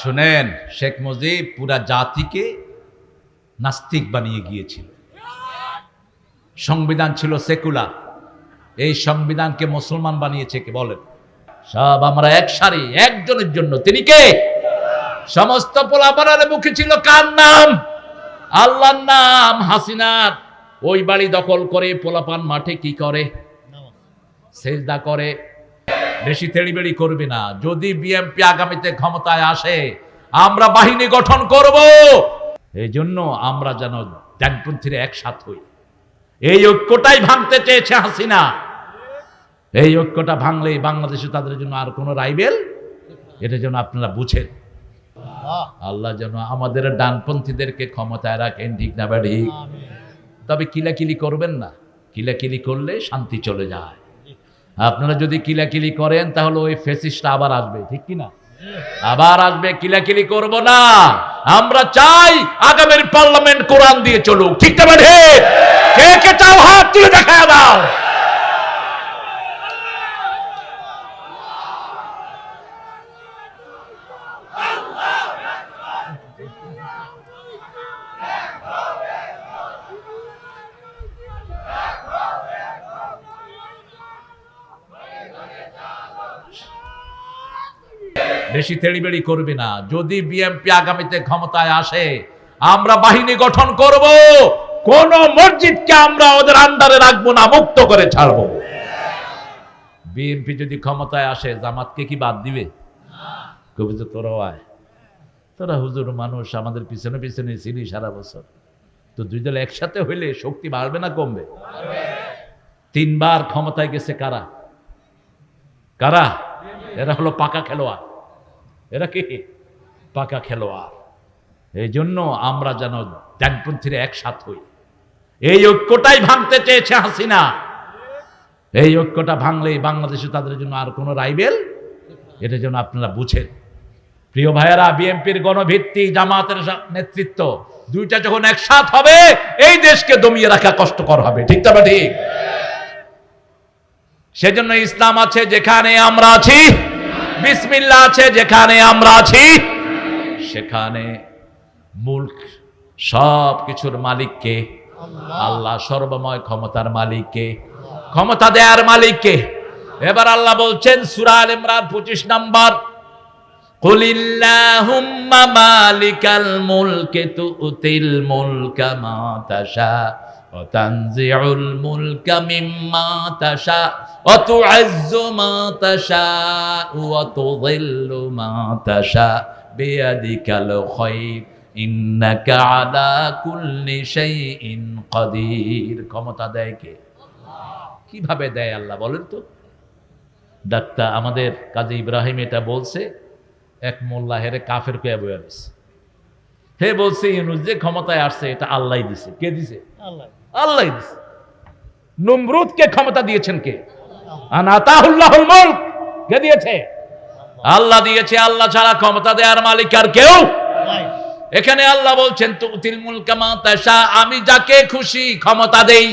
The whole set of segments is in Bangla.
শুনেন, শেখ মুজিব পুরা জাতিকে নাস্তিক বানিয়ে গিয়েছিল। সংবিধান ছিল সেকুলার, এই সংবিধানকে মুসলমান বানিয়েছে কে বলেন? সব আমরা এক সারি, একজনের জন্য, তিনি কে? সমস্ত পোলাপাড়ার মুখে ছিল কার নাম? আল্লাহর নাম। হাসিনার ওই বাড়ি দখল করে পোলাপান মাঠে কি করে? সেজদা করে। বেশি তেড়িবেড়ি করবে না। যদি বিএনপি আগামীতে ক্ষমতায় আসে, আমরা বাহিনী গঠন করব। এই জন্য আমরা যেন ডানপন্থীরা একসাথ হই। এই ঐক্যটাই ভাঙতে চেয়েছে হাসিনা। এই ঐক্যটা ভাঙলেই বাংলাদেশে তাদের জন্য আর কোনো রাইভেল, এটা যেন আপনারা বুঝেন। আল্লাহ যেন আমাদের ডানপন্থীদেরকে ক্ষমতায় রাখেন, ঠিক না বাড়ি? তবে কিলাকিলি করবেন না। কিলাকিলি করলে শান্তি চলে যায়। আপনারা যদি কিলাকিলি করেন তাহলে ওই ফ্যাসিস্টটা আবার আসবে, ঠিক কি না? আবার আসবে। কিলাকিলি করব না। আমরা চাই আগামীর পার্লামেন্ট কোরআন দিয়ে চলুক, ঠিক না বাড়ি? কে কে চাও হাত তুলে দেখা দাও। বেশি তেড়িবেড়ি করবে না। যদি বিএনপি আগামীতে ক্ষমতায় আসে, আমরা বাহিনী গঠন করব। কোন মসজিদকে আমরা ওদের আন্ডারে রাখবো না, মুক্ত করে ছাড়বো। বিএনপি যদি ক্ষমতায় আসে, জামাতকে কি বাদ দিবে? কবি তো তোরাও আয়, তোরা হুজুর মানুষ, আমাদের পিছনে পিছনে ছিলি সারা বছর। তো দুই দল একসাথে হইলে শক্তি বাড়বে না কমবে? 3 বার ক্ষমতায় গেছে কারা? কারা? এরা হলো পাকা খেলোয়াড়। এরা কি? পাকা খেলোয়াড়। এই জন্য আমরা যেন ডানপন্থীরা একসাথ হই। এই ঐক্যটাই ভাঙতে চেয়েছে হাসিনা। এই ঐক্যটা ভাঙলেই বাংলাদেশে তাদের জন্য আর কোনো রাইভেল, এটা যেন আপনারা বুঝেন। প্রিয় ভাইয়েরা, বিএনপির গণভিত্তি, জামাতের নেতৃত্ব, দুইটা যখন একসাথ হবে, এই দেশকে দমিয়ে রাখা কষ্টকর হবে, ঠিক না? ঠিক। সেজন্য ইসলাম আছে যেখানে আমরা আছি, বিসমিল্লাহ আছে যেখানে আমরা আছি, সেখানে মুলক সব কিছুর মালিককে? আল্লাহ। সর্বময় ক্ষমতার মালিককে? ক্ষমতা দেয়ার মালিককে? এবার আল্লাহ বলছেন সূরা আল ইমরান 25 নম্বর, কুলিল্লাহুম্মা মালিকাল মুলকি তুতিল মুলকা মা তাশা ওয়া তানজিউল মুলকা মিম্মা তাশা ওয়া তু'আজ্জু মা তাশা ওয়া তুযিল্লু মা তাশা বিয়াদিকাল খায়র ইন্নাকা আলা কুল্লি শাইইন কাদির। ক্ষমতা দেয় কে? কিভাবে দেয় আল্লাহ বলেন তো? ডাক্তার আমাদের কাজী ইব্রাহিম এটা বলছে, এক মোল্লা হেরে কাফের কয়ে বয়ে দিছে। হে বলছে ইউনূস যে ক্ষমতায় আসছে এটা আল্লাহ দিছে। কে দিছে? আল্লাহ দিছে। নমরুদকে ক্ষমতা দিয়েছেন কে? আনাতাহুল্লাহুল মুলক। কে দিয়েছে? আল্লাহ দিয়েছে। আল্লাহ ছাড়া ক্ষমতা দেওয়ার মালিক আর কেউ নাই। এখানে আল্লাহ বলছেন তুতিল মুলকা মা তাশা, আমি যাকে খুশি ক্ষমতা দেই।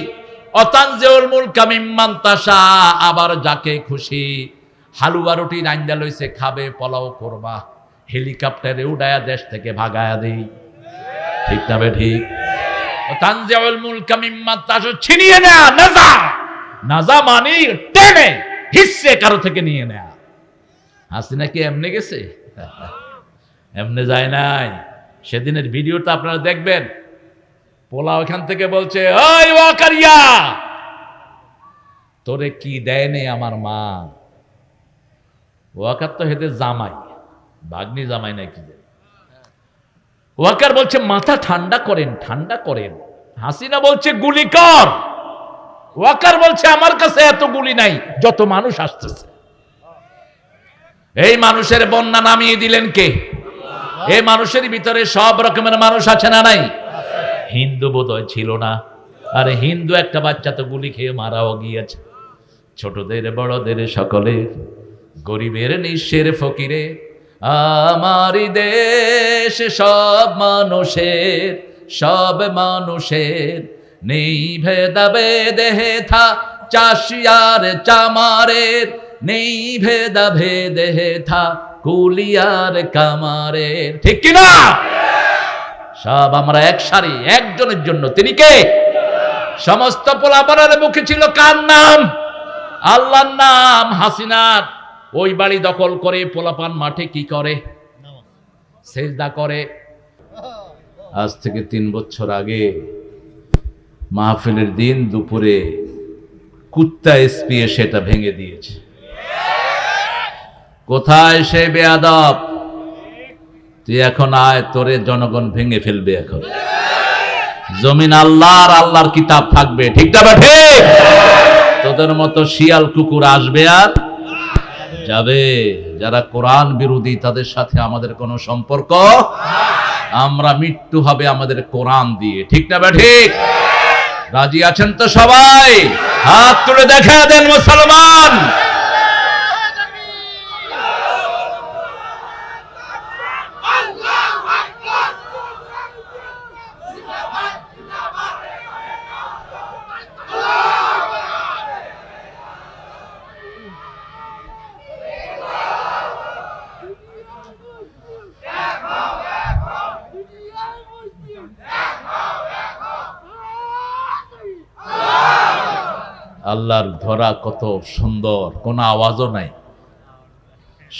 অতানজিউল মুলকা মিম্মান তাশা, আবার যাকে খুশি হালুয়া রুটি রাইন্দা লইছে খাবে, পোলাও করবা, হেলিকপ্টারে উড়ায়া দেশ থেকে ভাগায়া দেই, ঠিক না বে ঠিক? তানজিউল মুলকা মিম্মান তাশা, ছিনিয়ে নেয়া, নাজা। নাজা মানে টেনে হিস্সে কারো থেকে নিয়ে নেয়া। হাসিনা কি এমনি গেছে? এমনি যায় নাই। সেদিনের ভিডিওটা আপনারা দেখবেন। পোলাও এখান থেকে বলছে, ওই ওয়াকারিয়া, তোরে কি দেয়নি আমার মা? ওয়াকার তো হেদের জামাই, ভাগ্নি জামাই নাকি। ওয়াকার বলছে মাথা ঠান্ডা করেন, ঠান্ডা করেন। হাসিনা বলছে গুলি কর। ওয়াকার বলছে আমার কাছে এত গুলি নাই যত মানুষ আসতেছে। এই মানুষের বন্যা নামিয়ে দিলেন কে? এই মানুষের ভিতরে সব রকমের মানুষ আছে না নাই? হিন্দু বোধহয় ছিল না। আরে হিন্দু একটা বাচ্চা তো গুলি খেয়ে মারাও গিয়েছে। ছোটদের বড়দের সকলের, গরিবের নিঃস্বের ফকিরের, আমারই দেশ সব মানুষের, সব মানুষের, নেই ভেদাভেদে হেথা চাষিয়ার চামারের, নেই ভেদাভেদে হেথা কুলিয়ার কামারে, ঠিক কিনা? সব আমরা এক সারি, একজনের জন্য। তিনি কে? সমস্ত পোলাপানের মুখে ছিল কার নাম? আল্লাহর নাম। হাসিনার ওই বাড়ি দখল করে পোলাপান মাঠে কি করে? সেজদা করে। আজ থেকে 3 বছর আগে মাহফিলের দিন দুপুরে কুত্তা এসপি সেটা ভেঙে দিয়েছে। কোথায় সে বেয়াদব? তুই এখন আয়, তোরে জনগণ ভেঙে ফেলবে। এখন জমিন আল্লাহর, আল্লাহর কিতাব থাকবে, ঠিক না বেঠে? তোদের মতো শিয়াল কুকুর আসবে আর যাবে। যারা কোরআন বিরোধী তাদের সাথে আমাদের কোনো সম্পর্ক। আমরা মৃত্যু হবে আমাদের কোরআন দিয়ে, ঠিক না ঠিক? রাজি আছেন তো সবাই? হাত তুলে দেখা দেন মুসলমান। আল্লাহর ধরা কত সুন্দর, কোনো আওয়াজও নাই,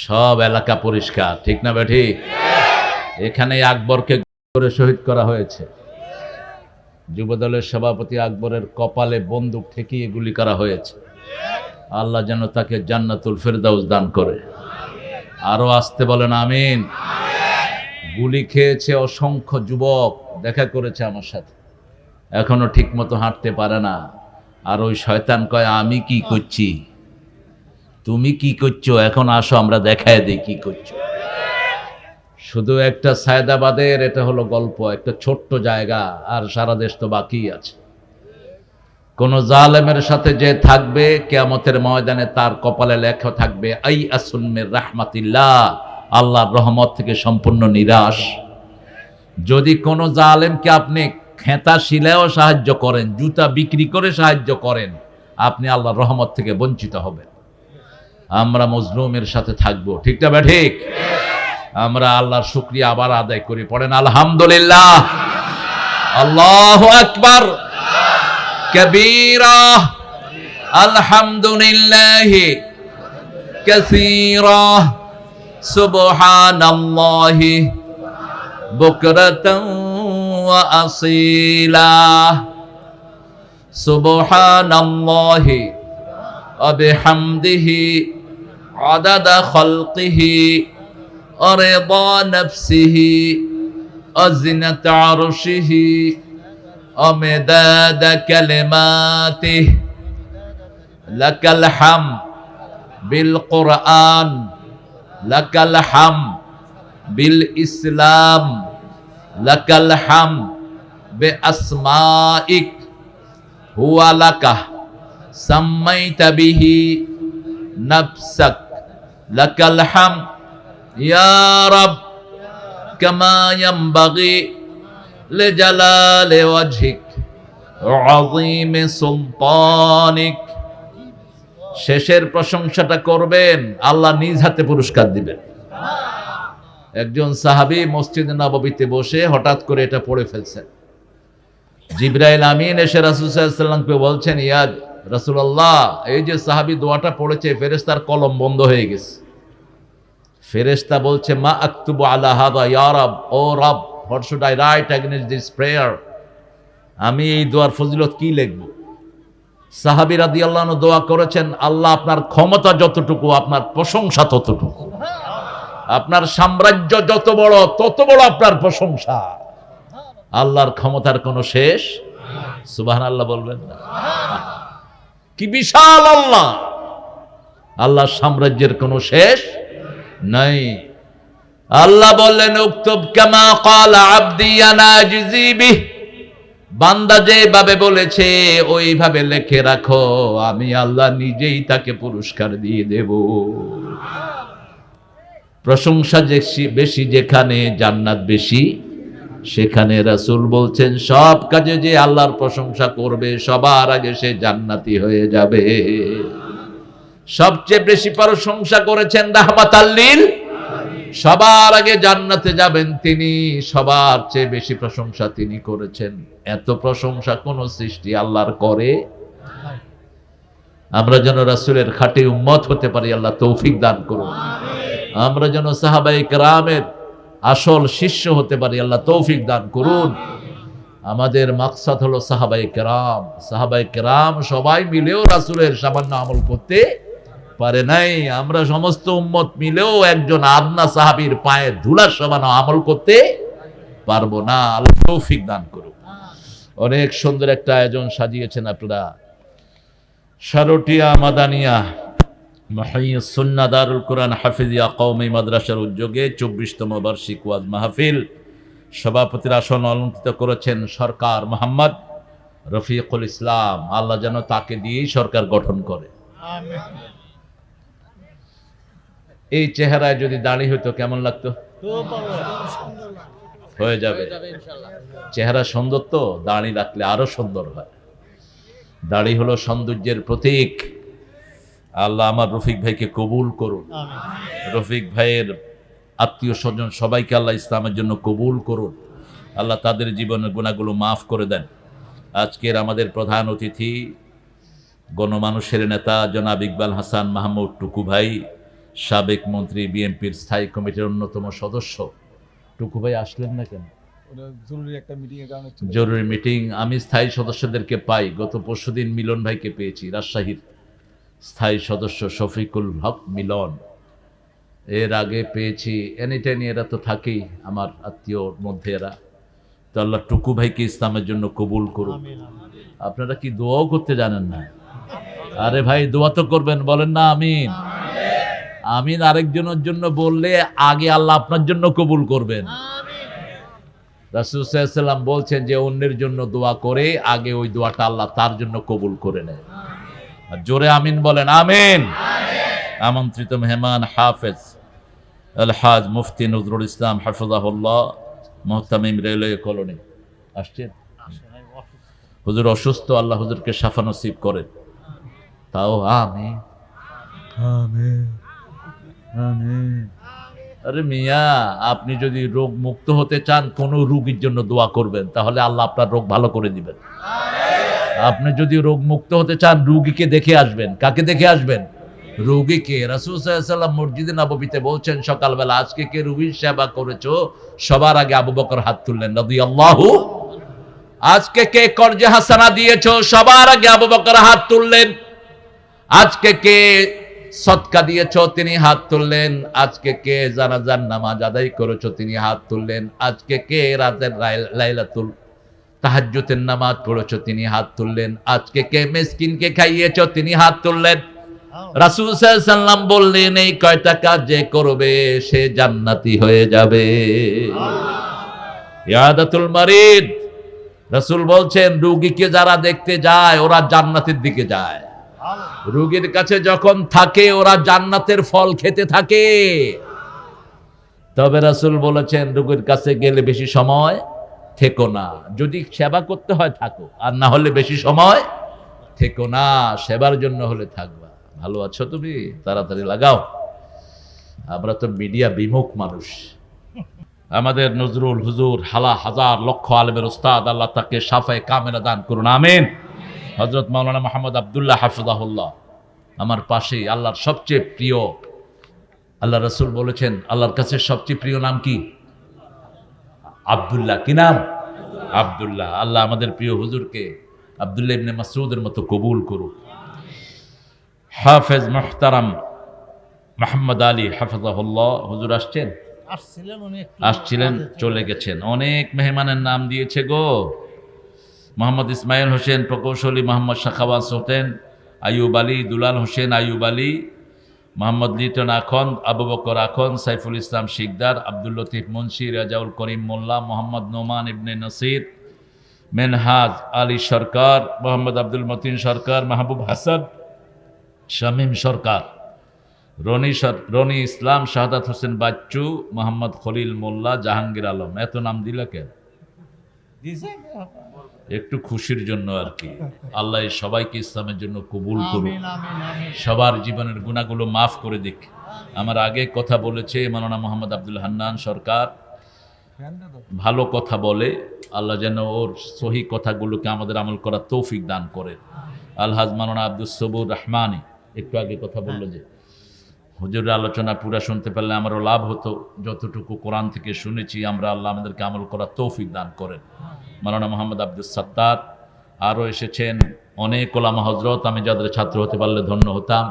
সব এলাকা পরিষ্কার, ঠিক না বেঠি? এখানে আকবরকে করে শহীদ করা হয়েছে। যুবদলের সভাপতি আকবরের কপালে বন্দুক ঠেকিয়ে গুলি করা হয়েছে। আল্লাহ যেন তাকে জান্নাতুল ফেরদাউস দান করে। আরো আসতে বলেন আমিন। গুলি খেয়েছে অসংখ্য যুবক, দেখা করেছে আমার সাথে, এখনো ঠিক মতো হাঁটতে পারে না। আর ওই শয়তান কয় আমি কি করছি, তুমি কি করছো, এখন আসো আমরা দেখায় দিই কি করছো। শুধু একটা সায়দাবাদের এটা হলো গল্প, একটা ছোট্ট জায়গা, আর সারা দেশ তো বাকি আছে। কোন জালেমের সাথে যে থাকবে কিয়ামতের ময়দানে তার কপালে লেখা থাকবে আই আসুন মির রাহমাতিল্লাহ, আল্লাহর রহমত থেকে সম্পূর্ণ নিরাশ। যদি কোন জালেমকে আপনি খেতা শিলেও সাহায্য করেন, জুতা বিক্রি করে সাহায্য করেন, আপনি আল্লাহর রহমত থেকে বঞ্চিত হবেন। আমরা মজলুমের সাথে থাকবো, ঠিক না ঠিক? আমরা আল্লাহর শুকরিয়া আবার আদায় করি, পড়েন আলহামদুলিল্লাহ, আল্লাহু আকবার কবীরা, আলহামদুলিল্লাহি কাসীরা, সুবহানাল্লাহি বুকরাতান ওয়া আসীলা, সুবহানাল্লাহি ওয়া বিহামদিহি আদাদা খালকিহি ওয়া রিদা নাফসিহি ওয়া জিনাতা আরশিহি ওয়া মিদাদা কালিমাতিহি। লাকাল হামদ বিল কুরআন, লাকাল হামদ বিল ইসলাম, লাকাল হামদ বে আসমাইক হুয়া লাকা সাম্মাইতা বিহি নাফসাক, লাকাল হামদ ইয়া রাব কামা ইয়ানবাগি লিজালালি ওয়াজহিক ওয়া আযীমি সুলতানিক। শেষের প্রশংসাটা করবেন, আল্লাহ নিজ হাতে পুরস্কার দিবেন। একজন সাহাবী মসজিদে নববীতে বসে হঠাৎ করে এটা পড়ে ফেলছেন। জিবরাইল আমিন এসে রাসূল সাল্লাল্লাহু আলাইহি ওয়াসাল্লামকে বলছেন, ইয়া রাসূলুল্লাহ, এই যে সাহাবী দোয়াটা পড়েছে, ফেরেশতার কলম বন্ধ হয়ে গেছে। ফেরেশতা বলছে, মা আকতুবু আলা হাদা ইয়া রাব, ও রব, what should I right against this prayer? আমি এই দোয়ার ফজিলত কি লিখব? সাহাবী রাদিয়াল্লাহু আনহু দোয়া করেছেন, আল্লাহ আপনার ক্ষমতা যতটুকু, আপনার প্রশংসা ততটুকু। আপনার সাম্রাজ্য যত বড়, তত বড় আপনার প্রশংসা। আল্লাহর ক্ষমতার কোনো শেষ। সুবহানাল্লাহ বলবেন না? কি বিশাল আল্লাহ! আল্লাহর সাম্রাজ্যের কোনো শেষ নাই। আল্লাহ বললেন, উকতুব কামা ক্বালা আবদি আনা আজজি বিহ, বান্দা যেভাবে বলেছে ওইভাবে লিখে রাখো, আমি আল্লাহ নিজেই তাকে পুরস্কার দিয়ে দেব। প্রশংসা বেশি যেখানে, জান্নাত বেশি সেখানে। রাসূল বলছেন, সব কাজে যে আল্লাহর প্রশংসা করবে সবার আগে সে জান্নাতি হয়ে যাবে। সবচেয়ে বেশি প্রশংসা করেছেন রাহমাতাল লিল সবার আগে জান্নাতে যাবেন তিনি, সবার চেয়ে বেশি প্রশংসা তিনি করেছেন। এত প্রশংসা কোন সৃষ্টি আল্লাহর করে? আমরা যেন রাসূলের খাঁটি উম্মত হতে পারি, আল্লাহ তৌফিক দান করুন। আমরা যেন সাহাবায়ে কেরামের আসল শিষ্য হতে পারি, আল্লাহ তৌফিক দান করুন। আমাদের মাকসাদ হলো সাহাবায়ে কেরাম। সাহাবায়ে কেরাম সবাই মিলেও রাসূলের সামান্য আমল করতে পারে নাই। আমরা সমস্ত উম্মত মিলেও একজন আদনা সাহাবীর পায়ে ধুলার সমান আমল করতে পারবো না, আল্লাহ তৌফিক দান করুন। অনেক সুন্দর একটা আয়োজন সাজিয়েছেন আপনারা। শারটিয়া মাদানিয়া মাহিয়্যিস সুন্নাহ দারুল কুরআন হাফিজিয়া কওমি মাদ্রাসার উদ্যোগে 24তম বার্ষিক ওয়াজ মাহফিল সভাপতির আসন অলঙ্কৃত করেছেন সরকার মোহাম্মদ রফিকুল ইসলাম। আল্লাহ যেন তাকে দিয়েই সরকার গঠন করে। এই চেহারায় যদি দাড়ি হইতো কেমন লাগতো? হয়ে যাবে, চেহারা সুন্দর তো, দাড়ি রাখলে আরো সুন্দর হয়। দাড়ি হলো সৌন্দর্যের প্রতীক। আল্লাহ আমার রফিক ভাইকে কবুল করুন। রফিক ভাইয়ের আত্মীয় স্বজন সবাইকে আল্লাহ ইসলামের জন্য কবুল করুন। আল্লাহ তাদের জীবনের গুনাহগুলো মাফ করে দেন। আজকের আমাদের প্রধান অতিথি গণমানুষের নেতা জনাব ইকবাল হাসান মাহমুদ টুকু ভাই, সাবেক মন্ত্রী, বিএনপির স্থায়ী কমিটির অন্যতম সদস্য। টুকু ভাই আসলেন না কেন? জরুরি মিটিং। আমি স্থায়ী সদস্যদেরকে পাই, গত পরশুদিন মিলন ভাইকে পেয়েছি, রাজশাহীর স্থায়ী সদস্য শফিকুল হক মিলন। এর আগে পেয়েছি এনিটাইম, এরা তো থাকেই আমার আত্মীয়র মধ্যে এরা। তো আল্লাহ টুকু ভাইকে ইসলামের জন্য কবুল করুন। আপনারা কি দোয়াও করতে জানেন না? আরে ভাই দোয়া তো করবেন, বলেন না আমিন। আমিন আরেকজনের জন্য বললে আগে আল্লাহ আপনার জন্য কবুল করবেন। রাসূল সাল্লাল্লাহু আলাইহি ওয়াসাল্লাম বলছেন যে অন্যের জন্য দোয়া করে আগে ওই দোয়াটা আল্লাহ তার জন্য কবুল করে নেয়। আর জোরে আমিন বলেন। আমিন। আমন্ত্রিত মেহমান হাফেজ আলহাজ মুফতি নজরুল ইসলাম হাফিজাহুল্লাহ, মুহতামিম রেলওয়ে কলোনি আসছেন। হুজুর অসুস্থ, আল্লাহ হুজুরকে শাফা নসিব করেন। তাও আমিন আমিন আমিন। আরে মিয়া, আপনি যদি রোগ মুক্ত হতে চান কোন রোগীর জন্য দোয়া করবেন, তাহলে আল্লাহ আপনার রোগ ভালো করে দিবেন। আপনি যদি রোগ মুক্ত হতে চান রোগীকে দেখে আসবেন। কাকে দেখে আসবেন? রোগীকে। রাসূল সাল্লাল্লাহু আলাইহি ওয়াসাল্লাম মসজিদে নববীতে বলছেন সকালবেলা, আজকে কে রোগীর সেবা করেছো? সবার আগে আবু বকর হাত তুললেন রাদিয়াল্লাহু। আজকে কে কর্জে হাসানা দিয়েছো? সবার আগে আবু বকর হাত তুললেন। আজকে কে সদকা দিয়েছো? তিনি হাত তুললেন। আজকে কে জানাজার নামাজ আদায় করেছো? তিনি হাত তুললেন। আজকে কে রাতের লাইলাতুল তাহাজ্জুদের নামাজ পড়েছো? তিনি হাত তুললেন। আজকে কে মিসকিনকে খাইয়েছো? তিনি হাত তুললেন। রাসূল সাল্লাল্লাহু আলাইহি ওয়াসাল্লাম বললেন এই কয়টা কাজ যে করবে সে জান্নাতি হয়ে যাবে। ইয়াদাতুল মারিদ, রাসূল বলছেন রোগীকে যারা দেখতে যায় ওরা জান্নাতের দিকে যায়। রোগীর কাছে যখন থাকে ওরা জান্নাতের ফল খেতে থাকে। তবে রাসূল বলেছেন রোগীর কাছে গেলে বেশি সময় থেকো না। যদি সেবা করতে হয় থাকো, আর না হলে বেশি সময় থেকো না। সেবার জন্য হলে থাকবা। ভালো আছো তুমি? তাড়াতাড়ি লাগাও। আমরা তো মিডিয়া বিমুখ মানুষ। আমাদের নজরুল হুজুর হাজার লক্ষ আলেমের উস্তাদ, আল্লাহ তাকে শাফায়ে কামেলা দান করুন। আমিন। হযরত মাওলানা মুহাম্মদ আব্দুল্লাহ হাফিজাহুল্লাহ আমার পাশে, আল্লাহর সবচেয়ে প্রিয়। আল্লাহ রাসূল বলেছেন আল্লাহর কাছে সবচেয়ে প্রিয় নাম কি? আব্দুল্লাহ। কি নাম? আব্দুল্লাহ। আল্লাহ আমাদের প্রিয় হুজুরকে আব্দুল্লাহ ইবনে মাসউদের মতো কবুল করুন। হাফেজ মুহতারাম মুহাম্মদ আলী হাফিজাহুল্লাহ হুজুর আসছিলেন চলে গেছেন। অনেক মেহমানের নাম দিয়েছে গো। মোহাম্মদ ইসমাইল হোসেন প্রকৌশলী, মোহাম্মদ শাখাওয়াত হোসেন, আইয়ুব আলী, দুলাল হোসেন আইয়ুব আলী, মোহাম্মদ লিটন আখন, আবু বকর আখন, সাইফুল ইসলাম শিকদার, আব্দুল লতিফ মুন্সি, রাজাউল করিম মোল্লা, মোহাম্মদ নোমান ইবনে নসির, মেনহাজ আলী সরকার, মোহাম্মদ আব্দুল মতিন সরকার, মাহবুব হাসান, শামীম সরকার, রনি ইসলাম, শাহাদাত হোসেন বাচ্চু, মোহাম্মদ খলিল মোল্লা, জাহাঙ্গীর আলম। এত নাম দিলা কেন? একটু খুশির জন্য আর কি। আল্লাহ সবাইকে ইসলামের জন্য কবুল করুন, সবার জীবনের গুনাহগুলো মাফ করে দিক। আমার আগে কথা বলেছে মাওলানা মোহাম্মদ আব্দুল হান্নান সরকার, ভালো কথা বলে, আল্লাহ যেন ওর সহি কথাগুলোকে আমাদের আমল করার তৌফিক দান করেন। আলহাজ মাওলানা আব্দুস সবুর রহমানি একটু আগে কথা বললো যে হুজুরের আলোচনা পুরা শুনতে পারলে আমারও লাভ হতো। যতটুকু কোরআন থেকে শুনেছি আমরা, আল্লাহ আমাদেরকে আমল করার তৌফিক দান করেন। মাওলানা মোহাম্মদ আব্দুস সাত্তার আরও এসেছেন, অনেক ওলামা হজরত, আমি যাদের ছাত্র হতে পারলে ধন্য হতাম।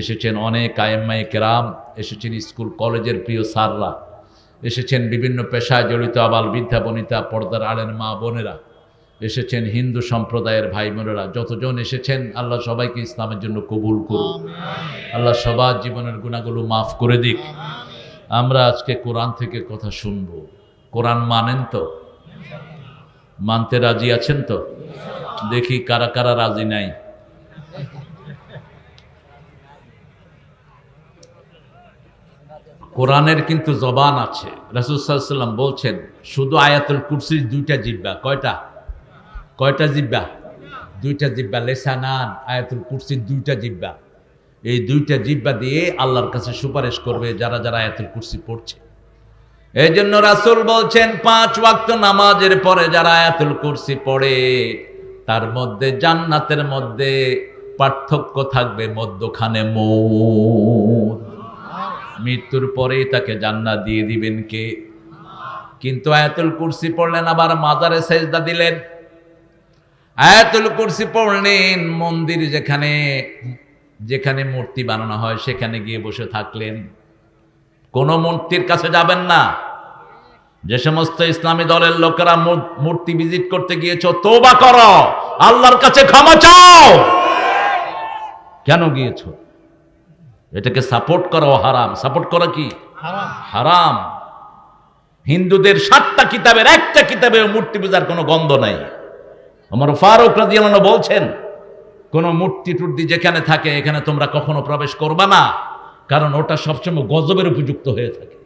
এসেছেন অনেক আইম্মায়ে কেরাম, এসেছেন স্কুল কলেজের প্রিয় স্যাররা, এসেছেন বিভিন্ন পেশায় জড়িত আবাল বৃদ্ধা বনিতা, পর্দার আড়ের মা বোনেরা, এসেছেন হিন্দু সম্প্রদায়ের ভাই বোনেরা, যতজন এসেছেন আল্লাহ সবাইকে ইসলামের জন্য কবুল করুন। আল্লাহ সবার জীবনের গুনাহগুলো মাফ করে দিক। আমরা আজকে কোরআন থেকে কথা শুনব। কোরআন মানেন তো? মানতে রাজি আছেন তো? দেখি কারা কারা রাজি নাই। কোরআনের কিন্তু জবান আছে। রাসূল সাল্লাল্লাহু আলাইহি ওয়াসাল্লাম বলছেন শুধু আয়াতুল কুরসির দুইটা জিহ্বা। কয়টা জিহ্বা? দুইটা জিহ্বা, লেসানান। আয়াতুল কুরসির দুইটা জিহ্বা। এই দুইটা জিহ্বা দিয়ে আল্লাহর কাছে সুপারিশ করবে যারা যারা আয়াতুল কুরসি পড়ছে। এই জন্য রাসূল বলছেন 5 ওয়াক্ত নামাজের পরে যারা আয়াতুল কুরসি পড়ে তার মধ্যে জান্নাতের মধ্যে পার্থক্য থাকবে, মধ্যখানে মউত। মৃত্যুর পরে তাকে জান্নাত দিয়ে দিবেন কে? কিন্তু আয়াতুল কুরসি পড়লেন আবার মাজারে সেজদা দিলেন। আয়াতুল কুরসি পড়লেন মন্দির যেখানে যেখানে মূর্তি বানানো হয় সেখানে গিয়ে বসে থাকলেন। কোন মূর্তির কাছে যাবেন না। যে সমস্ত ইসলামী দলের লোকেরা মূর্তি ভিজিট করতে গিয়েছো, তওবা করো, আল্লাহর কাছে ক্ষমা চাও। কেন গিয়েছো? এটাকে সাপোর্ট করা হারাম। সাপোর্ট করা কি হারাম। হিন্দুদের 7টা কিতাবের একটা কিতাবে মূর্তি পূজার কোনো গন্ধ নাই। ওমর ফারুক রাদিয়াল্লাহু আনহু বলছেন কোন মূর্তি টুর্তি যেখানে থাকে এখানে তোমরা কখনো প্রবেশ করবা না, কারণ ওটা সবসময় গজবের উপযুক্ত হয়ে থাকে।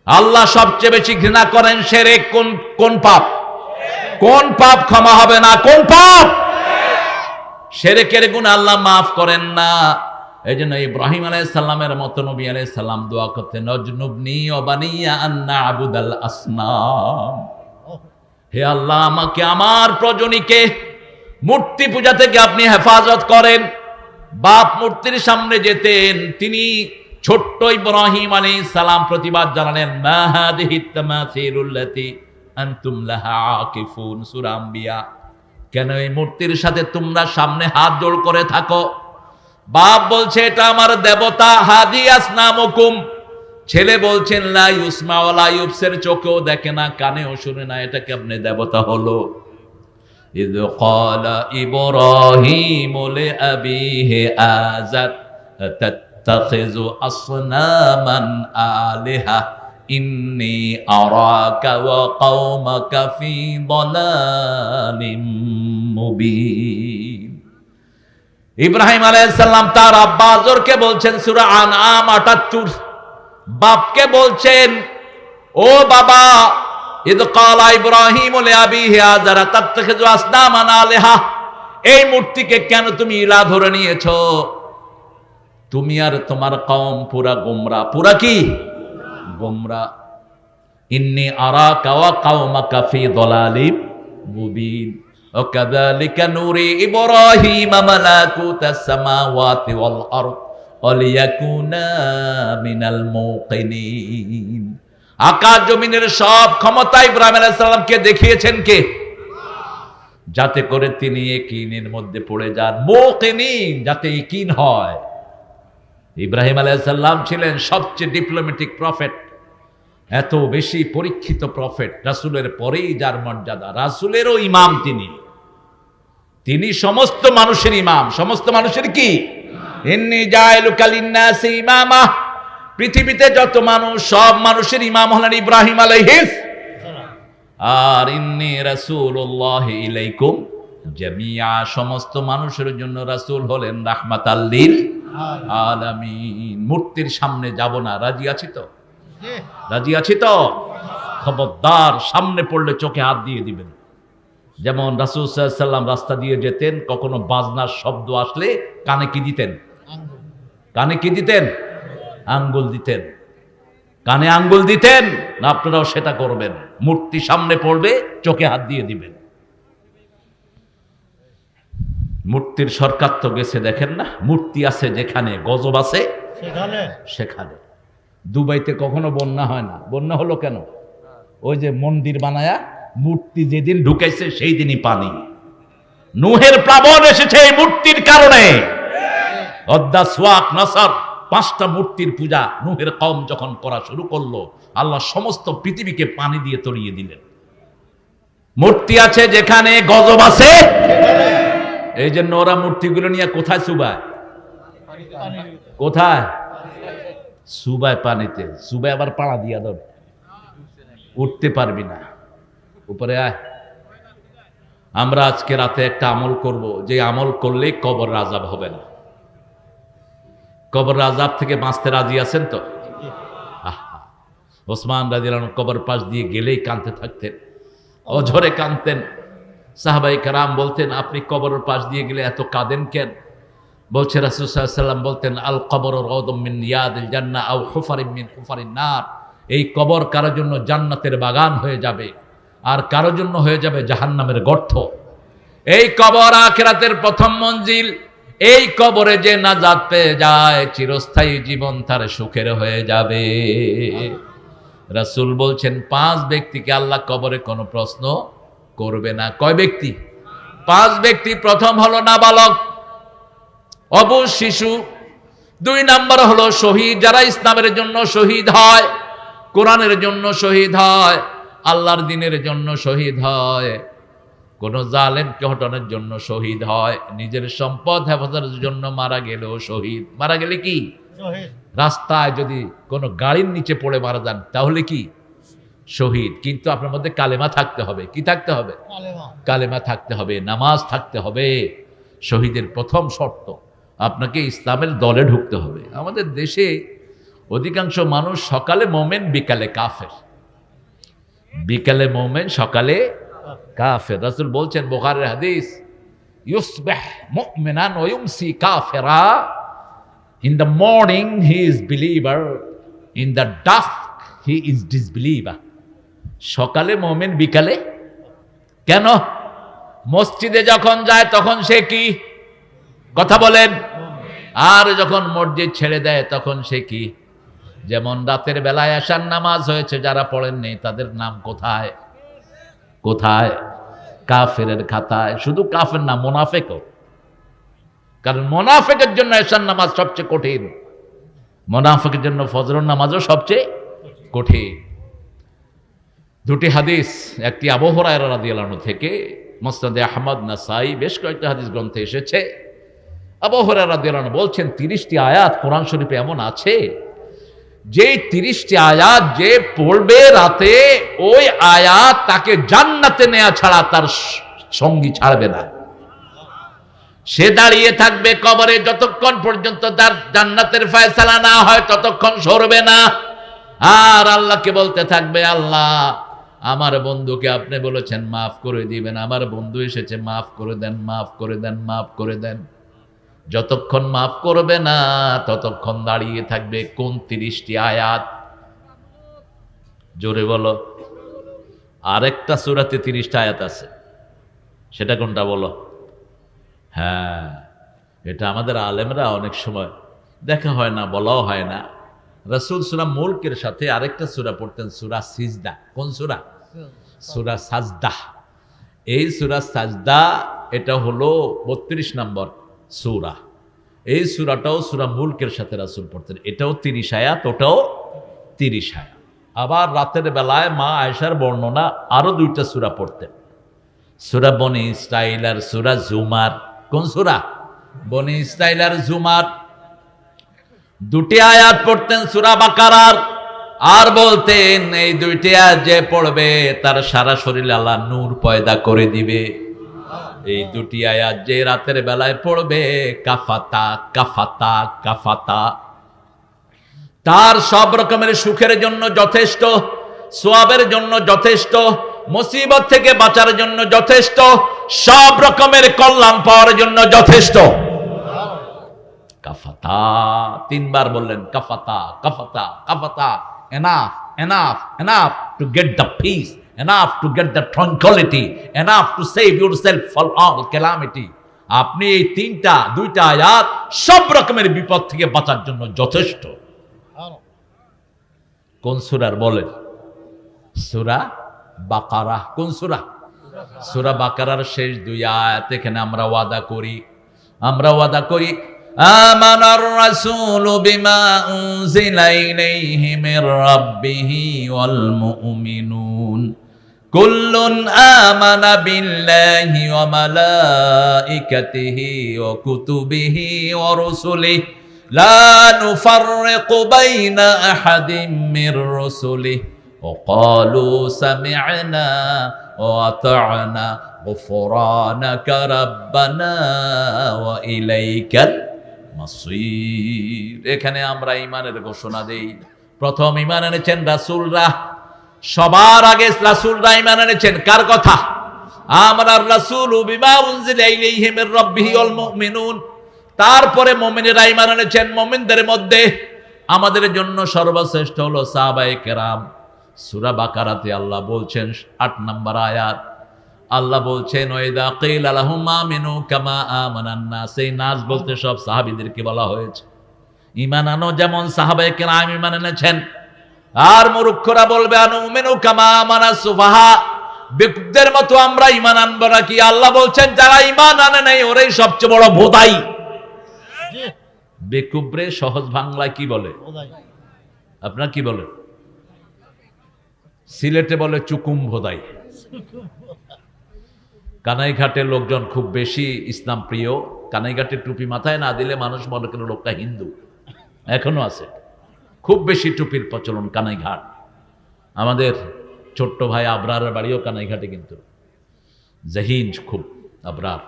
আল্লাহ সবচেয়ে বেশি ঘৃণা করেন শিরক। কোন পাপ? কোন পাপ ক্ষমা হবে না? কোন পাপ? শিরকের গুনাহ আল্লাহ মাফ করেন না। এই জন্য ইব্রাহিম আলাইহিস সালামের মতো নবী আলাইহিস সালাম দোয়া করতেন, নজনুবনি ওয়া বানিয়া আন না'বুদাল আসনাম। হে আল্লাহ, আমাকে আমার প্রজনীকে মূর্তি পূজা থেকে আপনি হেফাজত করেন। বাপ মূর্তির সামনে যেতেন, তিনি ছোট্ট ইব্রাহিম আলাইহিস সালাম প্রতিবাদ জানালেন, মা হাদিহিত তামাসিলুল্লাতি আনতুম লাহা আকিফুন। সূরা আম্বিয়া। কেন এই মূর্তির সাথে তোমরা সামনে হাত জোড় করে থাকো? বাপ বলছে এটা আমার দেবতা, হাদি আসনামুকুম। ছেলে বলছেন লা ইউসমা ওয়া লা ইউবসির, চোখেও দেখে না, কানেও শুনে না, এটা কেমনে দেবতা হলো? ইয ক্বালা ইব্রাহিমু লিআবিহি আযার তাত্তাখিযু আসনামান আলিহা ইন্নী আরাকা ওয়া কওমাকা ফী দালালিম মুবিন। ইব্রাহিম আলাইহিস সালাম তার আব্বা আজরকে বলছেন সূরা আনআম ৭৮। বাপকে বলছেন, ও বাবা, ইয ক্বালা ইব্রাহিমু লিআবিহি আযার তাত্তাখিযু আসনামান আলিহা, এই মূর্তিকে কেন তুমি ইলাহ ধরে নিয়েছো? তুমি আর তোমার কওম পুরা গোমরা। পুরা কি? গোমরা। ইন্নী আরাকা ওয়া কওমাকা ফী দালালিম মুবিন। وكذلك نري إبراهيم ملكوت السماوات والأرض وليكونا من الموقنين। আকাশ জমিনের সব ক্ষমতা ইব্রাহিম আলাইহিস সালামকে দেখিয়েছেন কে? যাতে করে তিনি ইয়াকিনের মধ্যে পড়ে যান। মুকিনিন, যাতে ইয়াকিন হয়। ইব্রাহিম আলাইহিস সালাম ছিলেন সবচেয়ে ডিপ্লোম্যাটিক প্রফেট, এত বেশি পরীক্ষিত প্রফেট, রাসূলের পরেই যার মর্যাদা। রাসূলেরও ইমাম তিনি সমস্ত মানুষের ইমাম। সমস্ত মানুষের কি? ইন্নী জাইলুকা লিন্নাসি ইমামা। পৃথিবীতে যত মানুষ, সব মানুষের ইমাম হলেন ইব্রাহিম আলাইহিস সালাম। আর ইন্নী রাসূলুল্লাহি ইলাইকুম জামিআ, সমস্ত মানুষের জন্য রাসূল হলেন রাহমাতাল লিল আলামিন। মূর্তির সামনে যাব না। রাজি আছি তো? রাজি আছি তো? খবরদার, সামনে পড়লে চোখে হাত দিয়ে দিবেন। যেমন রাসূল সাল্লাল্লাহু আলাইহি ওয়াসাল্লাম রাস্তা দিয়ে যেতেন, কখনো বাজনার শব্দ আসলে কানে কি দিতেন? কানে কি দিতেন? আঙ্গুল দিতেন। কানে আঙ্গুল দিতেন না? আপনারাও সেটা করবেন। মূর্তি সামনে পড়বে, চোখে হাত দিয়ে দিবেন। মূর্তির সরকার তো গেছে, দেখেন না? মূর্তি আছে যেখানে, গজব আছে সেখানে। দুবাইতে কখনো বন্যা হয় না। বন্যা হলো কেন? ওই যে মন্দির বানায়া মূর্তি যেদিন ঢুকাইছে সেই দিনই পানি। নূহের প্লাবন এসেছে এই মূর্তির কারণে। অদ্দা, সোয়াক, নাসার, 5টা মূর্তির পূজা নূহের কওম যখন করা শুরু করলো, আল্লাহ সমস্ত পৃথিবীকে পানি দিয়ে তলিয়ে দিলেন। মূর্তি আছে যেখানে, গজব আছে। এই জন্য ওরা মূর্তিগুলো নিয়ে কোথায় চুবায়? কোথায় চুবায়? পানিতে চুবায়, আবার পাড়া দিয়া দাও, উঠতে পারবি না, উপরে আয়। আমরা আজকে রাতে একটা আমল করব, যে আমল করলে কবর আযাব হবে না। কবর আযাব থেকে বাঁচতে রাজি আছেন তো? ওসমান রাদিয়াল্লাহু আনহু কবর পাশ দিয়ে গেলেই কাঁদতে থাকতেন, অঝরে কাঁদতেন। সাহাবায়ে কেরাম বলতেন, আপনি কবরের পাশ দিয়ে গেলে এত কাঁদেন কেন? বলছে রাসূল সাল্লাল্লাহু আলাইহি ওয়াসাল্লাম বলতেন, আল কবরু রাউদুম মিন রিয়াদিল জান্নাহ আও হুফারিম মিন হুফারিন নার। এই কবর কারোর জন্য জান্নাতের বাগান হয়ে যাবে, আর কারোর জন্য হয়ে যাবে জাহান্নামের গর্ত। এই কবর আখিরাতের প্রথম মঞ্জিল। এই কবরে যে নাজাত পেয়ে যায়, চিরস্থায়ী জীবন তার সুখের হয়ে যাবে। রাসূল বলছেন, 5 ব্যক্তিকে আল্লাহ কবরে কোনো প্রশ্ন করবে না। কয় ব্যক্তি? 5 ব্যক্তি। প্রথম হলো নাবালক, অবুঝ শিশু। 2 নাম্বার হলো শহীদ, যারা ইসলামের জন্য শহীদ হয়, কোরআনের জন্য শহীদ হয়, আল্লাহর দ্বীনের জন্য শহীদ হয়, কোন জালেমকে হটানোর জন্য শহীদ হয়, নিজের সম্পদ হেফাজতের জন্য মারা গেলেও শহীদ। মারা গেলে কি? রাস্তায় যদি কোনো গাড়ির নিচে পড়ে মারা যান তাহলে কি? শহীদ। কিন্তু আপনার মধ্যে কালেমা থাকতে হবে। কি থাকতে হবে? কালেমা থাকতে হবে, নামাজ থাকতে হবে। শহীদের প্রথম শর্ত, আপনাকে ইসলামের দলে ঢুকতে হবে। আমাদের দেশে অধিকাংশ মানুষ সকালে মোমেন, বিকালে কাফের। বিকালে মোমেন, সকালে কাফের। রাসূল বলছেন, বুখারীর হাদিস, ইউসবিহ মুমিনান ওয়া ইউমসি কাফিরা। In the morning he is believer, in the dusk he is disbeliever. সকালে মোমেন, বিকালে। কেন? মসজিদে যখন যায় তখন সে কি? কথা বলেন। আর যখন মসজিদ ছেড়ে দেয় তখন সে কি? যেমন রাতের বেলায় এশার নামাজ হয়েছে, যারা পড়েননি তাদের নাম কোথায়? কোথায়? কাফেরের খাতায়। শুধু কাফের না, মুনাফিকও। কারণ মুনাফিকের জন্য এশার নামাজ সবচেয়ে কঠিন, মুনাফিকের জন্য ফজরের নামাজও সবচেয়ে কঠিন। 2টি হাদিস, একটি আবু হুরায়রা রাদিয়াল্লাহু আনহু থেকে, মুসনাদে আহমদ, নাসাই, বেশ কয়েকটা হাদিস গ্রন্থে এসেছে। আবু হুরায়রা রাদিয়াল্লাহু আনহু বলছেন, 30টি আয়াত কোরআন শরীফে এমন আছে, যে 30টি আয়াত যে পড়বে রাতে, ওই আয়াত তাকে জান্নাতে নেওয়া ছাড়া তার সঙ্গী ছাড়বে না। সে দাঁড়িয়ে থাকবে কবরে যতক্ষণ পর্যন্ত তার জান্নাতের ফয়সালা না হয়, ততক্ষণ সরবে না। আর আল্লাহকে বলতে থাকবে, আল্লাহ আমার বন্ধুকে আপনি বলেছেন মাফ করে দিবেন, আমার বন্ধু এসেছে, মাফ করে দেন, মাফ করে দেন, মাফ করে দেন। যতক্ষণ মাফ করবে না ততক্ষণ দাঁড়িয়ে থাকবে। কোন 30টি আয়াত? জোরে বলো। আরেকটা সূরাতে 30টা আয়াত আছে, সেটা কোনটা বলো? হ্যাঁ, এটা আমাদের আলেমরা অনেক সময় দেখা হয় না, বলাও হয় না। রাসূল সূরা মুলকের সাথে আরেকটা সূরা পড়তেন, সূরা সিজদা। কোন সূরা? সূরা সাজদা। এই সূরা সাজদা, এটা হলো 32 নম্বর সূরা। এই সূরাটাও সূরা মুলকের সাথে রাসূল পড়তেন। এটাও 30 আয়াত, ওটাও 30 আয়াত। আবার রাতের বেলায় মা আয়েশার বর্ণনা আরো 2টা সূরা পড়তেন, সূরা বনি ইসরাঈল আর সূরা জুমার। কোন সূরা? বনি ইসরাঈল আর জুমার। 2টি আয়াত পড়তেন সূরা বাকারার, আর বলতেন, এই 2টি আয়াত যে পড়বে তার সারা শরীরে আল্লাহ নূর পয়দা করে দিবে। এই 2টি আয়াত যে রাতের বেলায় পড়বে, কাফাতা কাফাতা কাফাতা, তার সব রকমের সুখের জন্য যথেষ্ট। সওয়াবের জন্য যথেষ্ট, মুসিবত থেকে বাঁচার জন্য যথেষ্ট, সব রকমের কল্যাণ পাওয়ার জন্য যথেষ্ট। কাফাতা, তিনবার বললেন কাফাতা কাফাতা কাফাতা। Enough enough enough to get the peace, enough to get the tranquility, enough to save yourself for all calamity. আপনি এই দুইটা আয়াত সব রকমের বিপদ থেকে বাঁচার জন্য যথেষ্ট। কোন সূরার বলেন? সূরা বাকারা। কোন সূরা? সূরা বাকারার শেষ দুই আয়াত। এখানে আমরা ওয়াদা করি আমানার রাসূলু বিমা উনজিলা ইলাইহি মির রাব্বিহি ওয়াল মুমিনুন কুল্লুন আমানা বিল্লাহি ওয়া মালাইকাতিহি ওয়া কুতুবিহি ওয়া রুসুলিহি লা নুফাররিকু বাইনা আহাদিম মির রুসুলিহি ওয়া ক্বালু সামি'না ওয়া আতা'না গুফরানাকা রাব্বানা ওয়া ইলাইকাল মাসির। এখানে আমরা ঈমানের ঘোষণা দেই। প্রথম ঈমান এনেছেন রাসূলরা, সবার আগে রাসূলরা ঈমান এনেছেন। কার কথা? আমানার রাসূলু বিমা উনজিলা ইলাইহি মির রাব্বিহি ওয়াল মুমিনুন। তারপরে মুমিনেরা ঈমান এনেছেন। মুমিনদের মধ্যে আমাদের জন্য সর্বশ্রেষ্ঠ হলো সাহাবায়ে কেরাম। সূরা বাকারাতে আল্লাহ বলছেন ৮ নম্বর আয়াত, আল্লাহ বলছেন ওয়াইদা কিলা লাহুম আমিনু কামা আমানান নাস। এই নাস বলতে সব সাহাবীদেরকে বলা হয়েছে। ঈমান আনো যেমন সাহাবায়ে কেরাম ঈমান এনেছেন। আর মূর্খরা বলবে আনুমিনু কামা আমানাস সুফাহা, বেকুবদের মতো আমরা ঈমান আনবো নাকি? আল্লাহ বলছেন যারা ঈমান আনে নাই ওরাই সবচেয়ে বড় ভোদাই। বেকুবরে সহজ বাংলায় কি বলে? আপনারা কি বলেন? সিলেটে বলে চুকুম ভোদাই। কানাইঘাটের লোকজন খুব বেশি ইসলাম প্রিয়। কানাইঘাটের টুপি মাথায় না দিলে মানুষ মনে করে লোকটা হিন্দু। এখনো আছে খুব বেশি টুপির প্রচলন কানাইঘাট। আমাদের ছোট্ট ভাই আবরারের বাড়িও কানাইঘাটে, কিন্তু জাহিন খুব আবরার।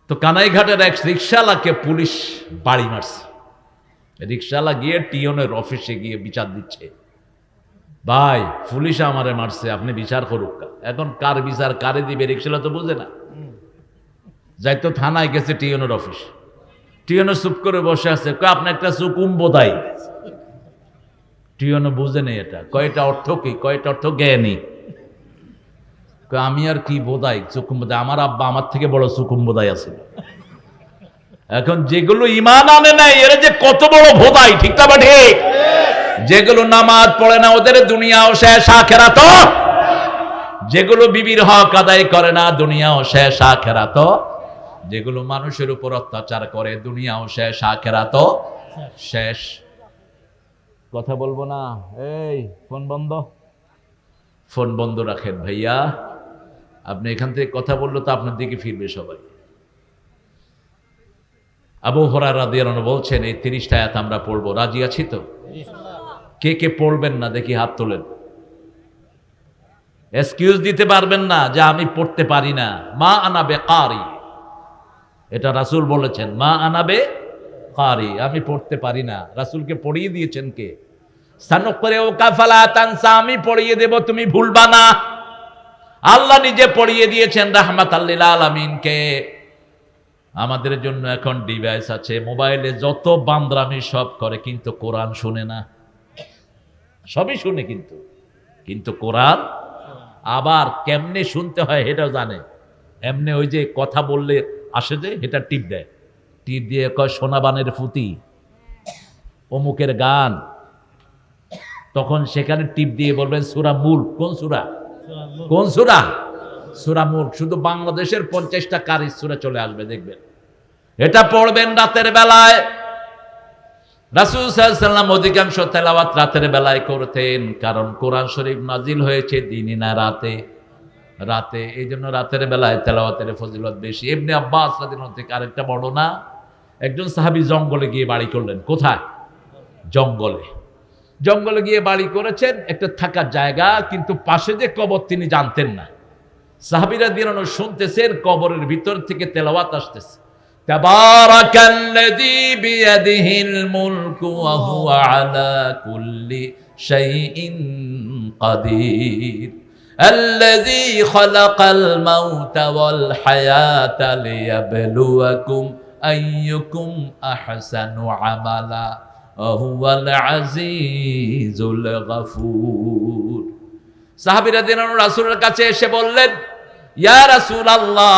তো কানাইঘাটের এক রিক্সাওয়ালাকে পুলিশ বাড়ি মারছে। রিক্সাওয়ালা গিয়ে টিওনের অফিসে গিয়ে বিচার দিচ্ছে, ভাই পুলিশ আমারে মারছে, আপনি বিচার করুক। এখন কার বিচার কারে দিবে? রিক্সাওয়ালা তো বুঝে না। যাইতো থানায় গেছে টিওনের অফিস। টিওনো চুপ করে বসে আছে। আপনি একটা চুকুম বোধাই। টিওনো বুঝে নেই এটা। কয়টা অর্থ কি? কয়টা অর্থ জ্ঞানী। আমি আর কি বোধাই? চুকুম বোধাই। আমার আব্বা আমার থেকে বড় চুকুম বোধাই আছে। এখন যেগুলো ঈমান আনে নাই এরা যে কত বড় ভোদাই, ঠিক না? ঠিক। যেগুলো নামাজ পড়ে না ওদের দুনিয়াও শেষ আখিরাত। যেগুলো বিবির হক আদায় করে না দুনিয়াও শেষ আখিরাত। যেগুলো মানুষের উপর অত্যাচার করে দুনিয়াও শেষ আখিরাত শেষ। কথা বলবো না। এই ফোন বন্ধ, ফোন বন্ধ রাখেন ভাইয়া। আপনি এখান থেকে কথা বললে তো আপনার দিকে ফিরবে সবাই। আবু হুরায়রা রাদিয়াল্লাহু আনহু বলছেন এই 30টা আয়াত আমরা পড়বো। রাজি আছি তো? কে কে পড়বেন না দেখি হাত তোলেন। এক্সকিউজ দিতে পারবেন না যে আমি পড়তে পারি না। মা আনা বেকারি, এটা রাসূল বলেছেন। মা আনা বেকারি, আমি পড়তে পারি না। রাসূলকে পড়িয়ে দিয়েছেন কে? সানুকরিউকা ফালা তানসা, আমি পড়িয়ে দেব তুমি ভুলবা না। আল্লাহ নিজে পড়িয়ে দিয়েছেন রাহমাতাল লিল আলামিনকে। আমাদের জন্য এখন ডিভাইস আছে, মোবাইলে যত বান্দরামি সব করে, কিন্তু কোরআন শুনে না। সবই শুনে কিন্তু কোরআন আবার কেমনে শুনতে হয় এটাও জানে। এমনি ওই যে কথা বললে আসে যে এটা টিপ দেয়, টিপ দিয়ে কয় সোনাবানের ফুতি অমুকের গান, তখন সেখানে টিপ দিয়ে বলবেন সূরা মুলক। কোন সূরা? কোন সূরা? সূরা মুলক। শুধু বাংলাদেশের 50টা কারির সূরা চলে আসবে, দেখবেন। এটা পড়বেন রাতের বেলায়। রাসূল সাল্লাল্লাহু আলাইহি ওয়াসাল্লাম অধিকাংশ তেলাওয়াত রাতের বেলায় করতেন, কারণ কোরআন শরীফ নাজিল হয়েছে দিনে না রাতে। রাতে এই জন্য রাতের বেলায় তেলাওয়াতের ফজিলত বেশি। ইবনে আব্বাস রাদিয়াল্লাহু থেকে আরেকটা বর্ণনা, একজন সাহাবী জঙ্গলে গিয়ে বাড়ি করলেন। কোথায়? জঙ্গলে। জঙ্গলে গিয়ে বাড়ি করেছেন, একটা থাকার জায়গা, কিন্তু পাশে যে কবর তিনি জানতেন না। সাহাবীরা রাদিয়াল্লাহু শুনতেছেন কবরের ভিতর থেকে তেলাওয়াত আসতেছে, তাবারাকাল্লাযী বিয়াদিহিল মুলকু ওয়া হুয়া আলা কুল্লি শাইইন কাদির الذي خلق الموت والحياة ليبلوكم أيكم أحسن عملا وهو العزيز الغفور সাহাবীরা দিন রাসূলের কাছে এসে বললেন, ইয়া রাসূলুল্লাহ,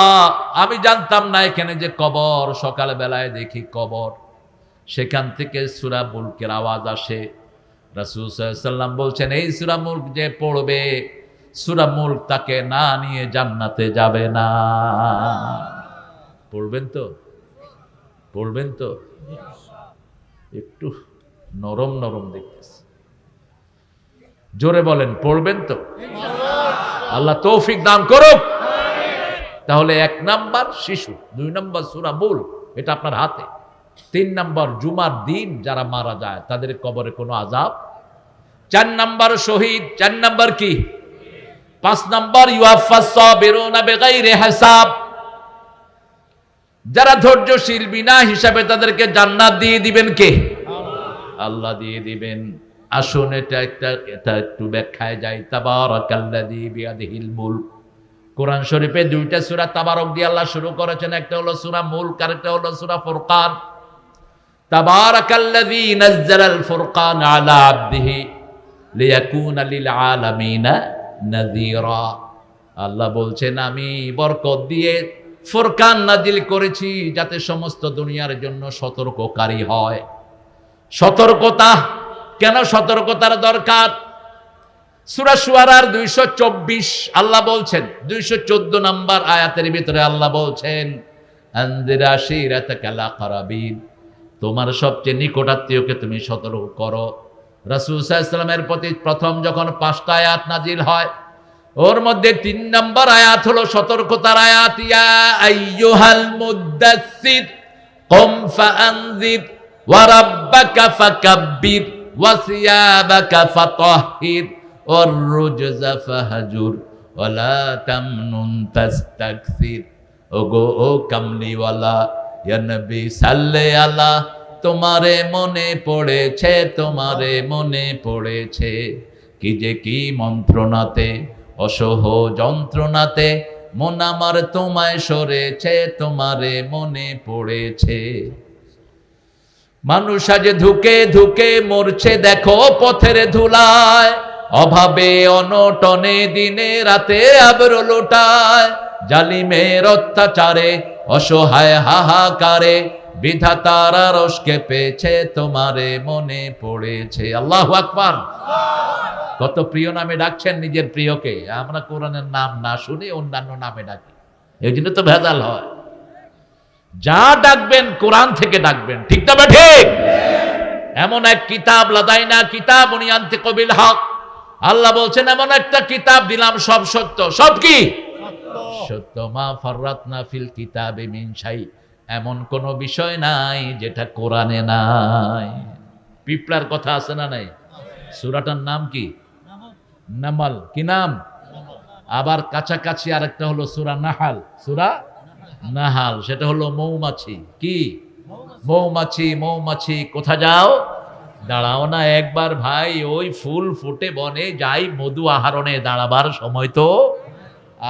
আমি জানতাম না এখানে যে কবর, সকাল বেলায় দেখি কবর, সেখান থেকে সূরা মুলকের আওয়াজ আসে। রাসূল সাল্লাল্লাহু আলাইহি ওয়াসাল্লাম বলছেন, এই সূরা মুলক যে পড়বে, সূরা মুলক তাকে না নিয়ে জান্নাতে যাবে না। পড়বেন তো? পড়বেন তো? একটু নরম নরম দেখতেছি, জোরে বলেন, পড়বেন তো? আল্লাহ তৌফিক দান করুক। তাহলে 1 নাম্বার শিশু, 2 নাম্বার সূরা মুলক, এটা আপনার হাতে। 3 নাম্বার জুমার দিন যারা মারা যায় তাদের কবরে কোনো আযাব। 4 নাম্বার শহীদ। 4 নাম্বার কি? 5 নাম্বার ইউয়াফাস সাবিরুনা বিগাইরি হিসাব, যারা ধৈর্যশীল বিনা হিসাবে তাদেরকে জান্নাত দিয়ে দিবেন কে? আল্লাহ দিয়ে দিবেন। আসুন এটা একটু ব্যাখ্যায় যাই। তাবারাকাল্লাযী বিয়াদিহিল মুলক, কোরআন শরীফে 2টা সূরা তাবারক দিয়ে আল্লাহ শুরু করেছেন, একটা হলো সূরা মুলক আর একটা হলো সূরা ফুরকান। তাবারাকাল্লাযী নাযালাল ফুরকান আলা আবদিহি লিয়াকুনা লিল আলামিনা নাযীরা। আল্লাহ বলছেন, আমি বরকত দিয়ে ফুরকান নাজিল করেছি যাতে সমস্ত দুনিয়ার জন্য সতর্ককারী হয়। সতর্কতা কেন? সতর্কতার দরকার। সূরা শুআরার 224 আল্লাহ বলছেন, 214 নম্বর আয়াতের ভিতরে আল্লাহ বলছেন, আনজির আশীরাতাকাল আকরাবিন, তোমার সবচেয়ে নিকটাত্মীয়কে তুমি সতর্ক করো। রাসূল সাল্লাল্লাহু আলাইহি ওয়াসাল্লামের প্রতি প্রথম যখন 5টা আয়াত নাজিল হয়, ওর মধ্যে 3 নম্বর আয়াত হলো সতর্কতার আয়াত। ইয়া আইয়ুহাল মুদ্দাসসির কুম ফাআনজির ওয়া রাব্বাকা ফাকাব্বির ওয়া সিয়াবাকা ফাতাহহির ওয়ার রুজজা ফাহজুর ওয়া লা তামনুন তাস্তাকসির। ওগো ও কামলিওয়ালা, ইয়া নবী সাল্লে আলা, তোমারে মনে পড়েছে, তোমারে মনে পড়েছে কি যে কি মন্ত্রণাতে, অসহ যন্ত্রণাতে মন আমার তোমায় সরেছে, তোমারে মনে পড়েছে। মানুষ আজ ধুকে ধুকে মরছে দেখো পথের ধুলায়, অভাবে অনটনে দিনে রাতে আবর লোটায়, জালিমের অত্যাচারে অসহায় হাহাকারে বিধাতার আরশ কেঁপেছে, তোমারে মনে পড়েছে। আল্লাহু আকবার। কত প্রিয় নামে ডাকছেন নিজের প্রিয়কে। আমরা কোরআনের নাম না শুনে অন্যান্য নামে ডাকি, এই জন্য তো ভেজাল হয়। যা ডাকবেন কোরআন থেকে ডাকবেন, ঠিক না ঠিক? এমন এক কিতাব, লাদাইনা কিতাবুন ইয়ানতিকু বিল হক, আল্লাহ বলছেন এমন একটা কিতাব দিলাম সব সত্য। সব কি সত্য? মা ফাররাতনা ফিল কিতাবি মিন শাই, এমন কোন বিষয় নাই যেটা কোরআনে নাই। পিপলার কথা আছে না নাই? সূরাটার নাম কি? নামল। কি নাম? আবার কাছাকাছি আরেকটা হলো সূরা নাহাল। সূরা নাহাল, সেটা হলো মৌমাছি। কি? মৌমাছি। মৌমাছি কোথা যাও? দাঁড়াও না একবার ভাই, ওই ফুল ফুটে বনে যাই মধু আহরণে, দাঁড়াবার সময় তো।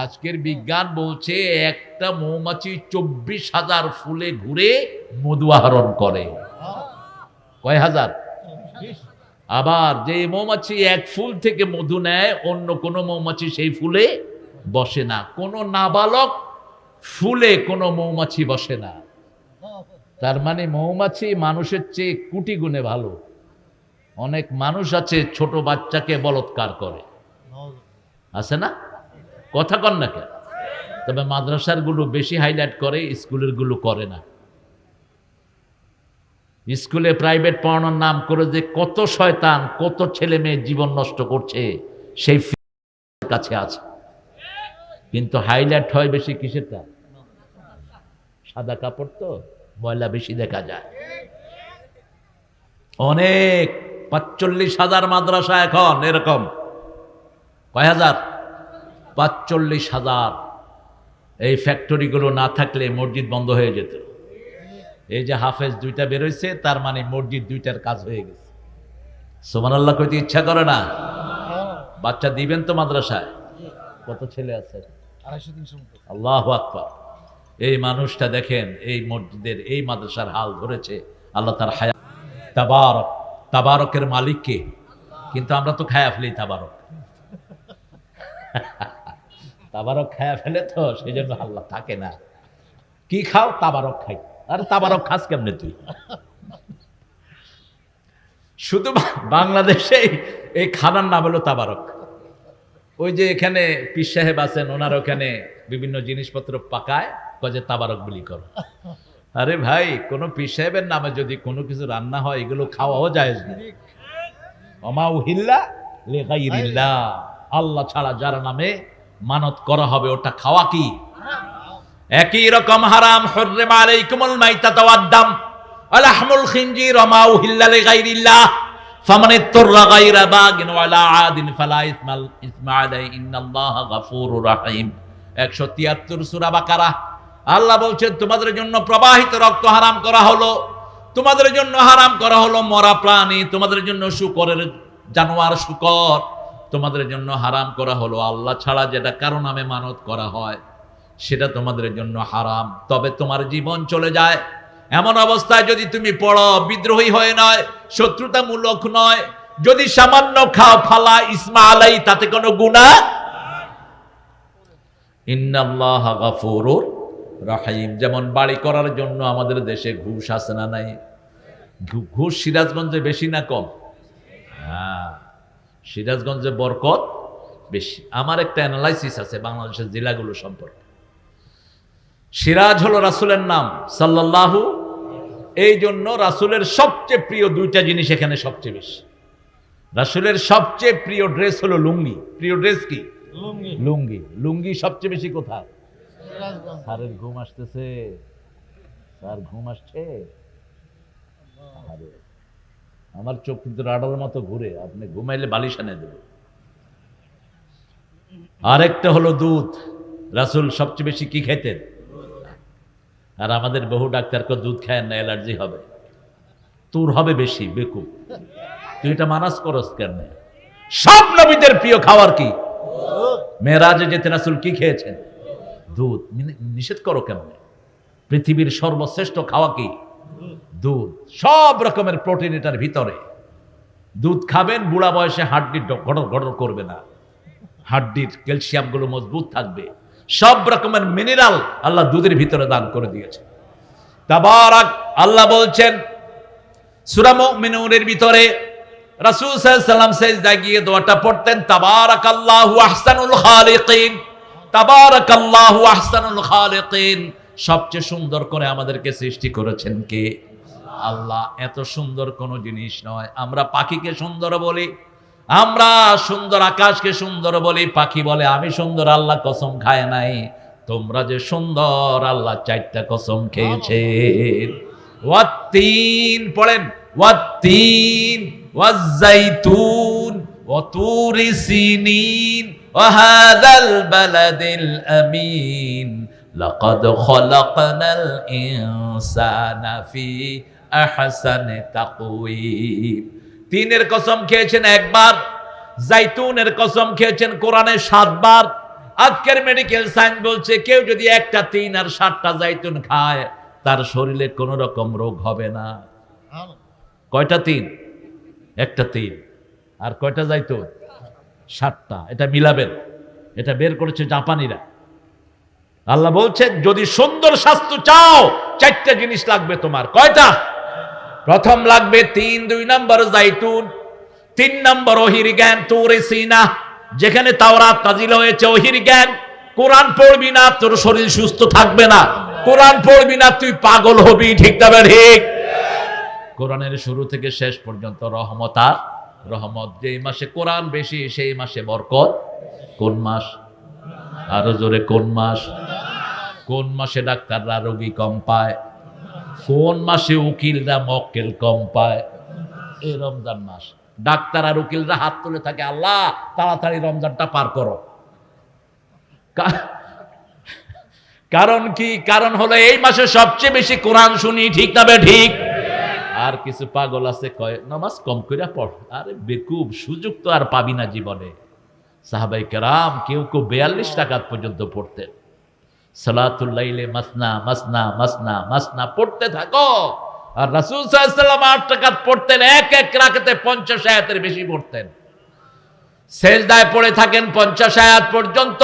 আজকের বিজ্ঞান বলছে একটা মৌমাছি 24,000 ফুলে ঘুরে মধু আহরণ করে। কয় হাজার? আবার যে মৌমাছি এক ফুল থেকে মধু নেয়, অন্য কোনো মৌমাছি সেই ফুলে বসে না। কোনো নাবালক ফুলে কোনো মৌমাছি বসে না। তার মানে মৌমাছি মানুষের চেয়ে কোটি গুণে ভালো। অনেক মানুষ আছে ছোট বাচ্চাকে বলৎকার করে, আছে না? কথা কন না কেন? তবে মাদ্রাসার গুলো বেশি হাইলাইট করে, স্কুলের গুলো করে না। স্কুলে প্রাইভেট পড়ানোর নাম করে যে কত শয়তান, কত ছেলে মেয়ে জীবন নষ্ট করছে, সেই কাছে আছে। কিন্তু হাইলাইট হয় বেশি কিসেরটা? সাদা কাপড় তো ময়লা বেশি দেখা যায়। অনেক 45,000 মাদ্রাসা এখন এরকম। কয় হাজার? 45,000। এই ফ্যাক্টরিগুলো না থাকলে মসজিদ বন্ধ হয়ে যেত। এই যে হাফেজ 2টা বেরোইছে, তার মানে মসজিদ 2টার কাজ হয়ে গেছে। সুবহানাল্লাহ কইতে ইচ্ছা করে না? বাচ্চা দিবেন তো মাদ্রাসায়? কত ছেলে আছে? 250-300 মতো। আল্লাহু আকবার। এই মানুষটা দেখেন এই মসজিদের এই মাদ্রাসার হাল ধরেছে, আল্লাহ তার হায়াত। তাবারক, তাবারকের মালিক কে? কিন্তু আমরা তো খায়া ফেলি তাবারক। তাবারক খায়া ফেলে তো সেই জন্য আল্লাহ থাকে না। কি খাও? তাবারক খাই। আরে তাবারক খাস কেমনে তুই? শুধু বাংলাদেশে এই খানার নাম হলো তাবারক। ওই যে এখানে পীর সাহেব আছেন, ওনার ওখানে বিভিন্ন জিনিসপত্র পাকায়, কয় যে তাবারক বিলি করো। আরে ভাই, কোন পীর সাহেবের নামে যদি কোনো কিছু রান্না হয় এগুলো খাওয়াও জায়েজ না। ওমা উহিল্লা লিগাইরিল্লাহ, আল্লাহ ছাড়া যার নামে মানত করা হবে ওটা খাওয়া কি একই রকম হারাম। হুররিমা আলাইকুমুল মাইতাতু ওয়াদ-দাম ওয়া লাহমুল খিনজির ওয়া মা উহিল্লা লিগাইরিল্লাহ ফামান ইত্তারা গায়রা বাগিন ওয়ালা আদিন ফালা ইসমা আলাইহি ইন্নাল্লাহা গফুরুর রহিম। 173 সূরা বাকারা। আল্লাহ বলছেন তোমাদের জন্য প্রবাহিত রক্ত হারাম করা হলো, তোমাদের জন্য হারাম করা হলো মরা প্রাণী, তোমাদের জন্য শুকরের জানোয়ার শুকর, তোমাদের জন্য হারাম করা হলো আল্লাহ ছাড়া যেটা কারো নামে মানত করা হয় সেটা তোমাদের জন্য হারাম। তবে তোমার জীবন চলে যায় এমন অবস্থায় যদি তুমি পড়ো, বিদ্রোহী হয়ে নয়, শত্রুতামূলক নয়, যদি সামান্য খাও ফালা ইসমা আলাই, তাতে কোনো গুনাহ। ইন্নাল্লাহা গফুরুর রহিম। যেমন বাড়ি করার জন্য আমাদের দেশে ঘুষ আছে না নাই? ঘুষ সিরাজগঞ্জে বেশি না কম? হ্যাঁ, সিরাজগঞ্জে বরকত বেশি। আমার একটা অ্যানালাইসিস আছে বাংলাদেশের জেলাগুলো সম্পর্কে। সিরাজ হলো রাসূলের নাম সাল্লাল্লাহু, এই জন্য রাসূলের সবচেয়ে প্রিয় দুইটা জিনিস এখানে সবচেয়ে বেশি। রাসূলের সবচেয়ে প্রিয় ড্রেস হলো লুঙ্গি। প্রিয় ড্রেস কি? লুঙ্গি। লুঙ্গি। লুঙ্গি সবচেয়ে বেশি কোথায়? সিরাজগঞ্জ। স্যারের ঘুম আসতেছে? স্যার ঘুম আসছে? আরে, আমার চোখ কিন্তু রাডার মতো ঘুরে, আপনি ঘুমাইলে বালিশ এনে দেবে। আরেকটা হলো দুধ। রাসূল সবচেয়ে বেশি কি খেতেন? আর আমাদের বহু ডাক্তারকে দুধ খায় না, অ্যালার্জি হবে, তোর হবে বেশি, বেকুব। তুই এটা মানাস করস কেন? সব নবীদের প্রিয় খাবার কি? মেরাজে যেতে রাসূল কি খেয়েছেন? দুধ। নিষেধ করো কেমন? পৃথিবীর সর্বশ্রেষ্ঠ খাওয়া কি? দুধ। সব রকমের প্রোটিন এটার ভিতরে। দুধ খাবেন, বুড়া বয়সে হাড্ডি গড়র গড়র করবে না, হাড্ডির ক্যালসিয়াম গুলো মজবুত থাকবে। সব রকমের মিনারেল আল্লাহ দুধের ভিতরে দান করে দিয়েছে। তাবারাক। আল্লাহ বলছেন সূরা মুমিনুনের ভিতরে, রাসূল সাল্লাল্লাহু আলাইহি ওয়াসাল্লাম সিজদায় গিয়ে দোয়াটা পড়তেন, তাবারাকাল্লাহু আহসানুল খালিকিন, তাবারাকাল্লাহু আহসানুল খালিকিন। সবচেয়ে সুন্দর করে আমাদেরকে সৃষ্টি করেছেন কে? আল্লাহ। এত সুন্দর কোন জিনিস নয়। আমরা পাখিকে সুন্দর বলি, আমরা সুন্দর আকাশকে সুন্দর বলি, পাখি বলে আমি সুন্দর, আল্লাহ কসম খায় নাই। তোমরা যে সুন্দর, আল্লাহ 4টা কসম খেয়েছেন। ওয়াত্তিন পড়েন, ওয়াত্তিন ওয়াজ্জাইতুন ওয়া তুরি সিনিন ওয়া হাযাল বালাদিল আমিন লাকাদ খালাকনাল ইনসানা ফি আহসানি তাকওয়িম। তিনের কসম খেয়েছেন একবার, জাইতুনের কসম খেয়েছেন কোরআনে 7 বার। আজকের মেডিকেল সায়েন্স বলছে কেউ যদি একটা 3 আর 7টা জাইতুন খায় তার শরীরে কোনো রকম রোগ হবে না। কয়টা 3? একটা 3 আর কয়টা জাইতুন? 7টা। এটা মিলাবেন, এটা বের করেছে জাপানিরা। আল্লাহ বলছেন যদি সুন্দর স্বাস্থ্য চাও 4টা জিনিস লাগবে তোমার। কয়টা? প্রথম লাগবে 3, 2 নম্বর জাইতুন, 3 নম্বর ওহির জ্ঞান, তুরে সিনা, যেখানে তাওরাত নাজিল হয়েছে ওহির জ্ঞান। কোরআন পড়বি না তোর শরীর সুস্থ থাকবে না, কোরআন পড়বি না তুই পাগল হবি। ঠিক না ঠিক? কোরআনের শুরু থেকে শেষ পর্যন্ত রহমত আর রহমত। যেই মাসে কোরআন বেশি সেই মাসে বরকত। কোন মাস? আরো জোরে, কোন মাস? কোন মাসে ডাক্তাররা রোগী কম পায়? কোন মাসে উকিলরা মক্কেল কম পায়? এই রমজান মাস। ডাক্তার আর উকিলরা হাত তুলে থাকে, আল্লাহ তাড়াতাড়ি রমজানটা পার করো। কারণ কি? কারণ হলো এই মাসে সবচেয়ে বেশি কোরআন শুনি। ঠিক না ঠিক? আর কিছু পাগল আছে কয় নামাজ কম কইরা পড়। আরে বেকুব, সুযোগ তো আর পাবি না জীবনে। সাহাবাই কেরাম কেউ কেউ 42 রাকাত পর্যন্ত পড়তেন। সালাতুল লাইলে মাসনা মাসনা মাসনা মাসনা পড়তে থাকো। আর রাসূল সাল্লাল্লাহু আলাইহি ওয়াসাল্লাম 8 রাকাত পড়তেন, এক এক রাকাতে 50 আয়াতের বেশি পড়তেন। সেজদায় পড়ে থাকেন 50 আয়াত পর্যন্ত।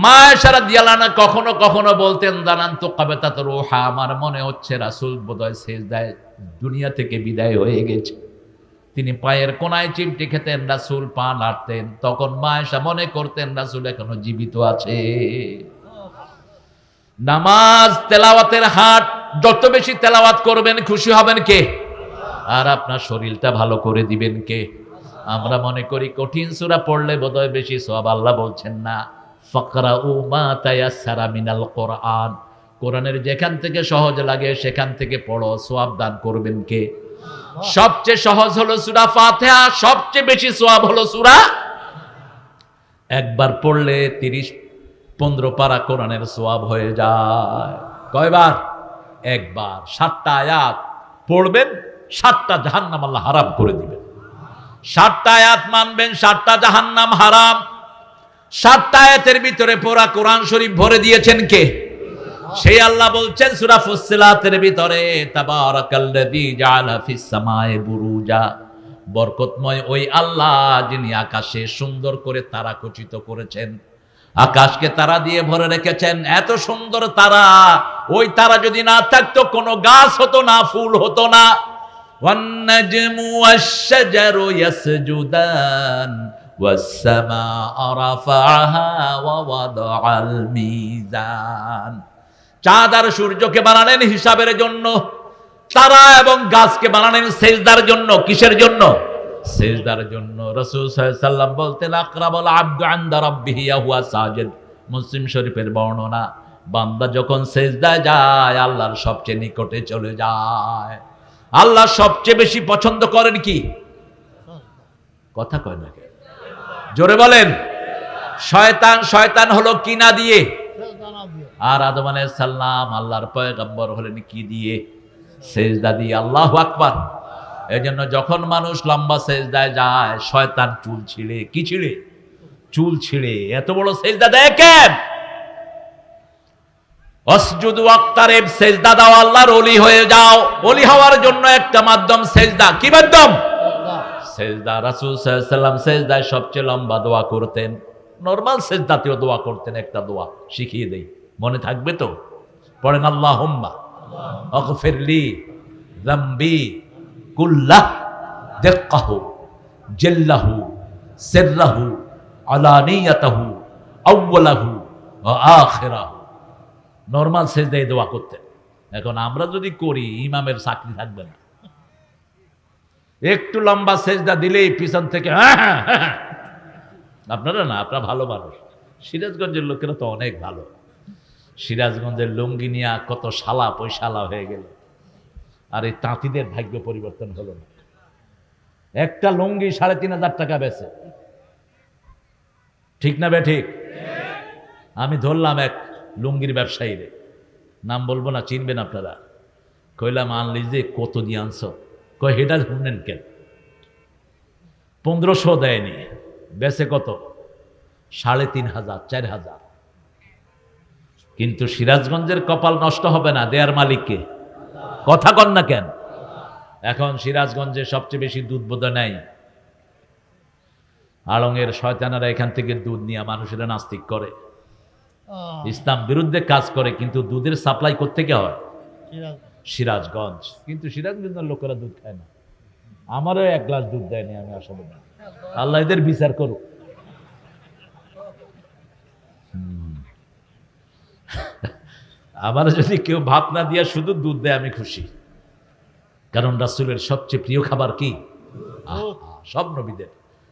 মা আয়েশা রাদিয়াল্লাহু আনহা কখনো কখনো বলতেন, জানান্তু কাবাতাত রূহা, আমার মনে হচ্ছে রাসূল বোধহয় সেজদায় দুনিয়া থেকে বিদায় হয়ে গেছে। তিনি পায়ের কোনায় চিমটি খেতেন, রাসূল পা নাড়তেন। তখন মা আয়েশা মনে করতেন রাসূল এখনো জীবিত আছে। নামাজ তেলাওয়াতের হাট, যত বেশি তেলাওয়াত করবেন খুশি হবেন কে? আর আপনার শরীরটা ভালো করে দিবেন কে? আমরা মনে করি কঠিন সূরা পড়লে বোধহয় বেশি সওয়াব। আল্লাহ বলছেন না, ফাকরাউ মা তায়াসসারা মিনাল কোরআন, কোরআনের যেখান থেকে সহজ লাগে সেখান থেকে পড়ো, সওয়াব দান করবেন কে? সবচেয়ে সহজ হলো সূরা ফাতিহা, সবচেয়ে বেশি সওয়াব হলো সূরা। একবার পড়লে 30-15 পারা কোরআনের সওয়াব হয়ে যায়। কয়বার? একবার। 7টা আয়াত পড়বেন, 7টা জাহান্নাম আল্লাহ হারাম করে দিবেন। 7টা আয়াত মানবেন, 7টা জাহান্নাম হারাম। 7টা আয়াতের ভিতরে পুরা কোরআন শরীফ ভরে দিয়েছেন কে? সেই আল্লাহ বলছেন সূরা ফুসসিলাতের ভিতরে, তাবারাকাল্লাযী জাআলা ফিস সামায়ে বুরুজা, বরকতময় ওই আল্লাহ যিনি আকাশে সুন্দর করে তারা খচিত করেছেন, আকাশকে তারা দিয়ে ভরে রেখেছেন। এত সুন্দর তারা, ওই তারা যদি না থাকতো কোনো গাছ হতো না, ফুল হতো না। ওয়ান নাজমু ওয়াশ-শাজারু ইয়াসজুদান ওয়াস-সামাআ রাফাআহা ওয়া ওয়াদাআল মিজান। চাঁদ আর সূর্যকে বানালেন হিসাবের জন্য, তারা এবং গাছকে বানালেন সেজদার জন্য। কিসের জন্য? সেজদার জন্য। রাসূল সাল্লাল্লাহু আলাইহি ওয়াসাল্লাম বলতেন, আকরাবুল আবদু ইনদা রাব্বিহি ওয়া সাজিদ। মুসলিম শরীফের বর্ণনা, বান্দা যখন সেজদায় যায় আল্লাহর সবচেয়ে নিকটে চলে যায়। আল্লাহ সবচেয়ে বেশি পছন্দ করেন কি? কথা কয় না কেন? জোরে বলেন। শয়তান হলো কিনা দিয়ে? আর আদম আলাইহিস সালাম আল্লাহর পয়গম্বর হলেন কি দিয়ে? সেজদা দিয়ে। আল্লাহু আকবার। এজন্য যখন মানুষ লম্বা সেজদায় যায়, শয়তান চুল ছিঁড়ে। কি ছিঁড়ে? চুল ছিঁড়ে। এত বড় সেজদা দেখেন। অসজুদু ওয়াক্তারিব, সেজদা দাও, আল্লাহর ওলি হয়ে যাও। ওলি হওয়ার জন্য একটা মাধ্যম সেজদা। কি মাধ্যম? সেজদা। রাসূল সাল্লাল্লাহু আলাইহি ওয়াসাল্লাম সেজদায় সবচেয়ে লম্বা দোয়া করতেন। নরমাল সেজদাতেও দোয়া করতেন। একটা দোয়া শিখিয়ে দেই, মনে থাকবে তো? পড়েন, আল্লাহুম্মা আগফিরলি যামবি কুল্লাহ দিক্কাহু জাল্লাহু সিররাহু আলানিয়াতাহু আউওয়ালাহু ওয়া আখিরাহু। নরমাল সেজদায় দোয়া করতেন। এখন আমরা যদি করি, ইমামের চাকরি থাকবে না। একটু লম্বা সেজদা দিলেই পিছন থেকে আপনারা না, আপনারা ভালো মানুষ। সিরাজগঞ্জের লোকেরা তো অনেক ভালো। সিরাজগঞ্জের লুঙ্গি নিয়ে কত শালা পয়সালা হয়ে গেল। আর এই তাঁতিদের ভাগ্য পরিবর্তন হলো না। একটা লুঙ্গি 3,500 টাকা বেচে। ঠিক না বে ঠিক? আমি ধরলাম এক লুঙ্গির ব্যবসায়ী রে, নাম বলবো না, চিনবেন আপনারা। কইলাম, আনলি যে কত দিয়ে আনছ? কয় হেটা শুনেন কেন? 1500 দেয়নি, বেচে কত? 3,500 4,000। কিন্তু সিরাজগঞ্জের কপাল নষ্ট হবে না, দেয়ার মালিককে। কথা কন না কেন? এখন সিরাজগঞ্জে সবচেয়ে বেশি দুধ বোধ নাই। আড়ংয়ের শয়তানেরা এখান থেকে দুধ নিয়ে মানুষেরা নাস্তিক করে, ইসলাম বিরুদ্ধে কাজ করে। কিন্তু দুধের সাপ্লাই কোত্থেকে হয়? সিরাজগঞ্জ। কিন্তু সিরাজগঞ্জের লোকেরা দুধ খায় না। আমারও 1 গ্লাস দুধ দেয়নি, আমি আসলে না। আল্লাহ এদের বিচার করুক। আমার যদি কেউ ভাত না দিয়া শুধু দুধ দেয়, আমি খুশি। কারণ রাসূলের সবচেয়ে প্রিয় খাবার কি? সব নবীদের।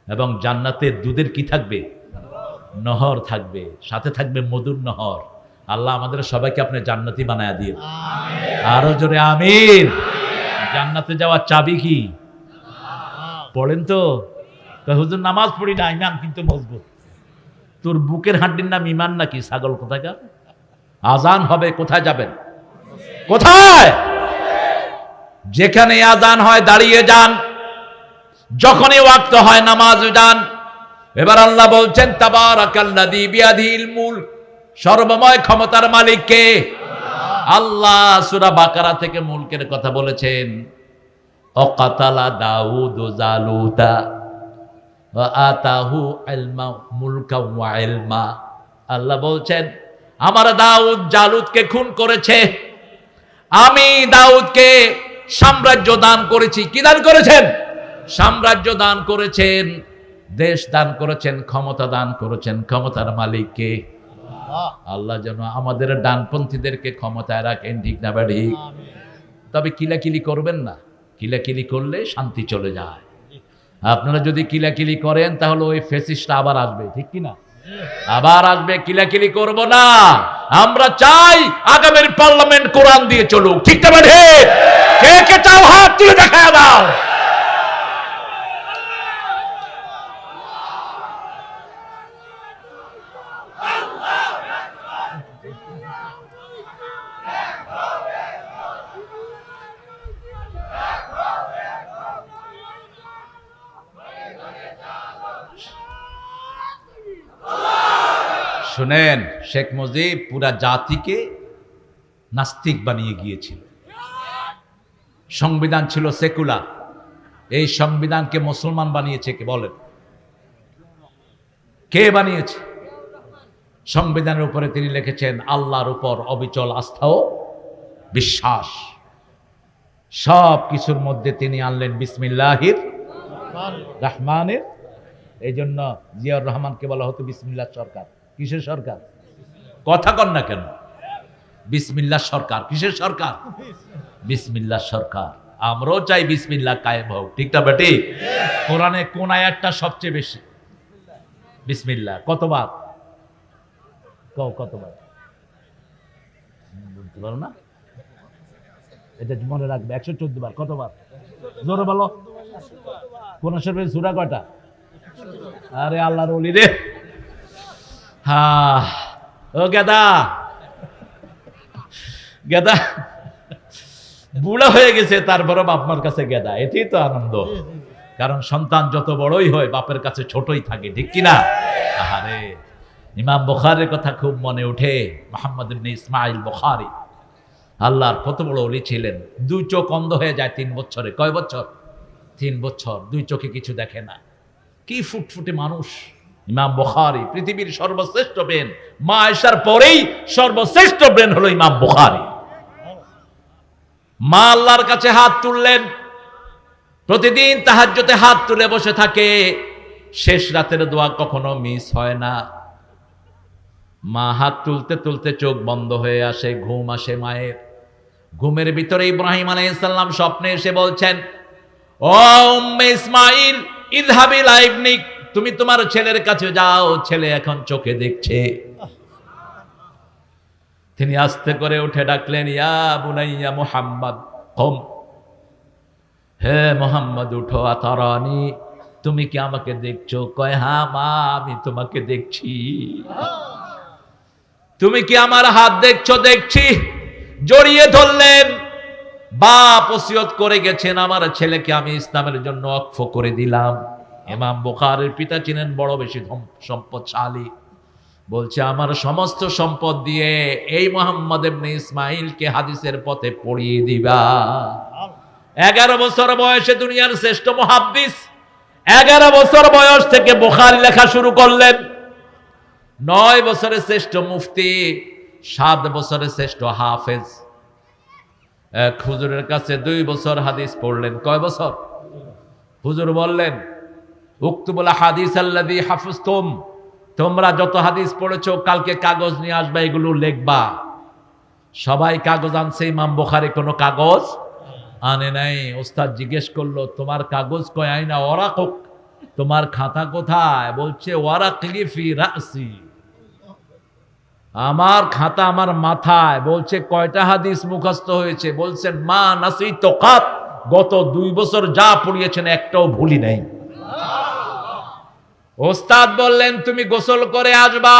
এবং জান্নাতে দুধের কি থাকবে? নহর থাকবে, সাথে থাকবে মধুর নহর। আল্লাহ আমাদের সবাইকে আপনি জান্নাতি বানায়া দিয়ে। আরো জোরে আমিন। জান্নাতে যাওয়ার চাবি কি? পড়েন তো। হুজুর নামাজ পড়ি না, ইমান কিন্তু মজবুত। তোর বুকের হাড্ডির নাম ইমান নাকি? ছাগল কোথাকার। আজান হবে, কোথায় যাবেন? কোথায়? যেখানে আযান হয় দাঁড়িয়ে যান, যখনই ওয়াক্ত হয় নামাজ যান। এবার আল্লাহ বলছেন তাবারাকাল্লাযী বিয়াদিহিল মুলক, সর্বময় ক্ষমতার মালিক কে? আল্লাহ। সূরা বাকারা থেকে মুলকের কথা বলেছেন। অকাতালা দাউদ জালুতা ওয়া আতাহু ইলমা মুলকা ওয়া ইলমা। আল্লাহ বলছেন আমার দাউদ জালুতকে খুন করেছে, আমি দাউদকে সাম্রাজ্য দান করেছি। কি দান করেছেন? সাম্রাজ্য দান করেছেন, দেশ দান করেছেন, ক্ষমতা দান করেছেন। ক্ষমতার মালিক কে? আল্লাহ যেন আমাদের ডানপন্থীদেরকে ক্ষমতায় রাখেন, ঠিক না বাড়ি? তবে কিলাকিলি করবেন না, কিলাকিলি করলে শান্তি চলে যায়। আপনারা যদি কিলাকিলি করেন তাহলে ওই ফ্যাসিস্টটা আবার আসবে, ঠিক কি না? আবার আসবে। কিলাকিলি করব না, আমরা চাই আগামীর পার্লামেন্ট কোরআন দিয়ে চলুক, ঠিক না বাড়ি? কে কে চাও হাত তুলে দেখা দাও। শুনেন, শেখ মুজিব পুরা জাতিকে নাস্তিক বানিয়ে গিয়েছিল। সংবিধান ছিল সেকুলার, এই সংবিধানকে মুসলমান বানিয়েছে কে বলেন? কে বানিয়েছে? সংবিধানের উপরে তিনি লিখেছেন আল্লাহর উপর অবিচল আস্থা ও বিশ্বাস। সব কিছুর মধ্যে তিনি আনলেন বিসমিল্লাহির রহমানির। এই জন্য জিয়াউর রহমানকে বলা হতো বিসমিল্লাহ সরকার। কিসের সরকার? কথা কন না কেন? বিসমিল্লাহ সরকার। কিসের সরকার? বিসমিল্লাহ সরকার। আমরাও চাই বিসমিল্লাহ কায়েম হোক, ঠিক না বেটি? কোরআনে কোন আয়াতটা সবচেয়ে বেশি? বিসমিল্লাহ। কতবার? কতবার বলতে পারো না? এটা মনে রাখবে, 114 বার। কতবার? জোরে বলো। কোন শরীফের সূরা কয়টা? আরে আল্লাহর ওলি রে। হ্যাঁ, ও গেদা গেদা বুড়া হয়ে গেছে, তারপরে বাপমার কাছে গেদা। এটাই তো আনন্দ, কারণ সন্তান যত বড়ই হয় বাপের কাছে ছোটই থাকে, ঠিক কিনা? আরে ইমাম বুখারীর কথা খুব মনে ওঠে। মুহাম্মদ ইবনে ইসমাঈল বুখারী আল্লাহর কত বড় ওলি ছিলেন। দুই চোখ অন্ধ হয়ে যায় 3 বছরে। কয় বছর? 3 বছর। দুই চোখে কিছু দেখে না। কি ফুটফুটে মানুষ ইমাম বুখারী। পৃথিবীর সর্বশ্রেষ্ঠ ব্রেন, মা আয়েশার পরেই সর্বশ্রেষ্ঠ ব্রেন হলো ইমাম বুখারী। মা আল্লাহর কাছে হাত তুললেন, প্রতিদিন তাহাজ্জুদে হাত তুলে বসে থাকে। শেষ রাতের দোয়া কখনো মিস হয় না। মা হাত তুলতে তুলতে চোখ বন্ধ হয়ে আসে, ঘুম আসে মায়ের। ঘুমের ভিতরে ইব্রাহিম আলাইহিস সালাম স্বপ্নে এসে বলছেন, ও উম্মে ইসমাঈল ইযহাবি ইলা ইবনিক, তুমি তোমার ছেলের কাছে যাও, ছেলে এখন চোখে দেখছে। তিনি আস্তে করে উঠে ডাকলেন, ইয়া বুনাইয়া মুহাম্মদ কুম, হে মুহাম্মদ উঠো, আতারানি, তুমি কি আমাকে দেখছো? কয় হ্যাঁ মা, আমি তোমাকে দেখছি। তুমি কি আমার হাত দেখছো? দেখছি। জড়িয়ে ধরলেন। বাপ ওসিয়ত করে গেছেন, আমার ছেলেকে আমি ইসলামের জন্য ওয়াকফ করে দিলাম। ইমাম বুখারীর পিতা ছিলেন বড় বেশি সম্পদশালী। বলছে আমার সমস্ত সম্পদ দিয়ে এই মুহাম্মদ ইবনে ইসমাঈলকে হাদিসের পথে পড়িয়ে দিবা। 11 বছর বয়সে দুনিয়ার শ্রেষ্ঠ মুহাদ্দিস। 11 বছর বয়স থেকে বুখারী লেখা শুরু করলেন। 9 বছরে শ্রেষ্ঠ মুফতি, 7 বছরে শ্রেষ্ঠ হাফেজ। এক হুজুরের কাছে 2 বছর হাদিস পড়লেন। কয় বছর? হুজুর বললেন, উক্তুবুল হাদিস আল্লাযী হাফিজতুম, তোমরা যত হাদিস পড়েছো কালকে কাগজ নিয়ে আসবা, এগুলো লিখবা। সবাই কাগজ আনছে, ইমাম বুখারী কোনো কাগজ আনে নাই। ওস্তাদ জিজ্ঞেস করলো, তোমার কাগজ কয়? আইনা ওয়ারাকুক, তোমার খাতা কোথায়? বলছে ওয়ারাকি ফি রাসি, আমার খাতা আমার মাথায়। বলছে কয়টা হাদিস মুখস্থ হয়েছে? বলছেন মা নাসিতু কাত, গত 2 বছর যা পড়িয়েছেন একটাও ভুলি নাই। ওস্তাদ বললেন তুমি গোসল করে আসবা।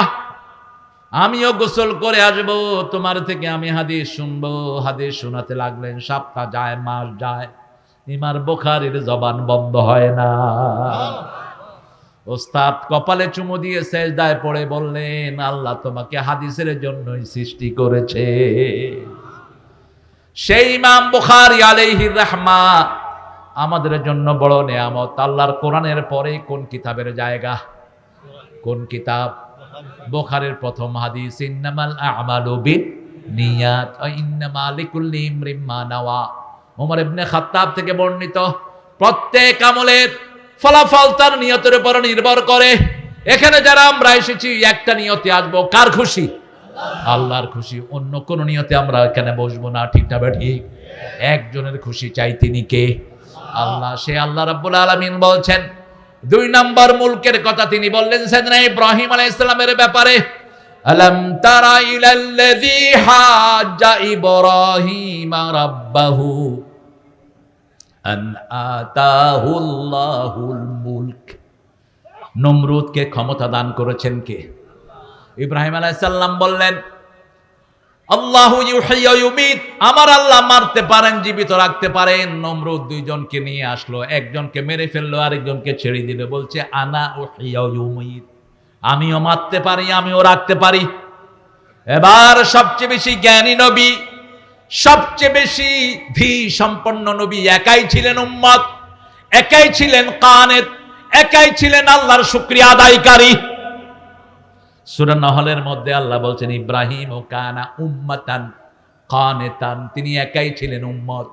আমিও গোসল করে আসবো, তোমার থেকে আমি হাদিস শুনবো। হাদিস শোনাতে লাগলেন, সপ্তাহ যায়, মাস যায়, ইমাম বুখারীর জবান বন্ধ হয় না। ওস্তাদ কপালে চুমু দিয়ে সেজদায় পড়ে বললেন, আল্লাহ তোমাকে হাদিসের জন্যই সৃষ্টি করেছে। সেই ইমাম বুখারী আলাইহির রাহমা আমাদের জন্য বড় নেয়ামত। আল্লাহর কোরআনের পরে কোন কিতাবের জায়গা? কোন কিতাব? বুখারীর প্রথম হাদিস, ইন্নামাল আ'মালু বিন্নিয়াত ওয়া ইন্নামা লিকুল্লি ইমরিন মা নাওয়া। ওমর ইবনে খাত্তাব থেকে বর্ণিত, প্রত্যেক আমলের ফলাফল তার নিয়তের উপর নির্ভর করে। এখানে যারা আমরা এসেছি একটা নিয়তে আসবো, কার খুশি? আল্লাহর খুশি। অন্য কোন নিয়তে আমরা এখানে বসবো না, ঠিক না ঠিক? একজনের খুশি চাই, তিনি কে? আল্লাহ। সে আল্লাহ রাব্বুল আলামিন বলছেন, 2 নম্বর মুলকের কথা তিনি বললেন সাইয়েদনা ইব্রাহিম আলাইহিস সালামের ব্যাপারে, আলাম তারা ইলাল্লাযী হাজ্জা ইব্রাহিম রাব্বাহু আন আতাহুল্লাহুল মুলক। নমরুদকে ক্ষমতা দান করেছেন কে? ইব্রাহিম আলাইহিস সালাম বললেন, আল্লাহু ইউহয়ি ওয়া ইউমীত, আমার আল্লাহ মারতে পারেন, জীবিত রাখতে পারেন। নমরুদ 2 জনকে নিয়ে আসলো, একজনকে মেরে ফেললো, আরেকজনকে ছেড়ে দিল। বলছে আনা উহয়ি ওয়া ইউমীত, আমিও মারতে পারি, আমিও রাখতে পারি। এবার সবচেয়ে বেশি জ্ঞানী নবী, সবচেয়ে বেশি ধী সম্পন্ন নবী একাই ছিলেন উম্মত, একাই ছিলেন কানেত, একাই ছিলেন আল্লাহর শুকরিয়া আদায়কারী। সূরা নহলের মধ্যে আল্লাহ বলছেন, ইব্রাহিম ও কানা উম্মাতান কানেতান, তিনি একাই ছিলেন উম্মত।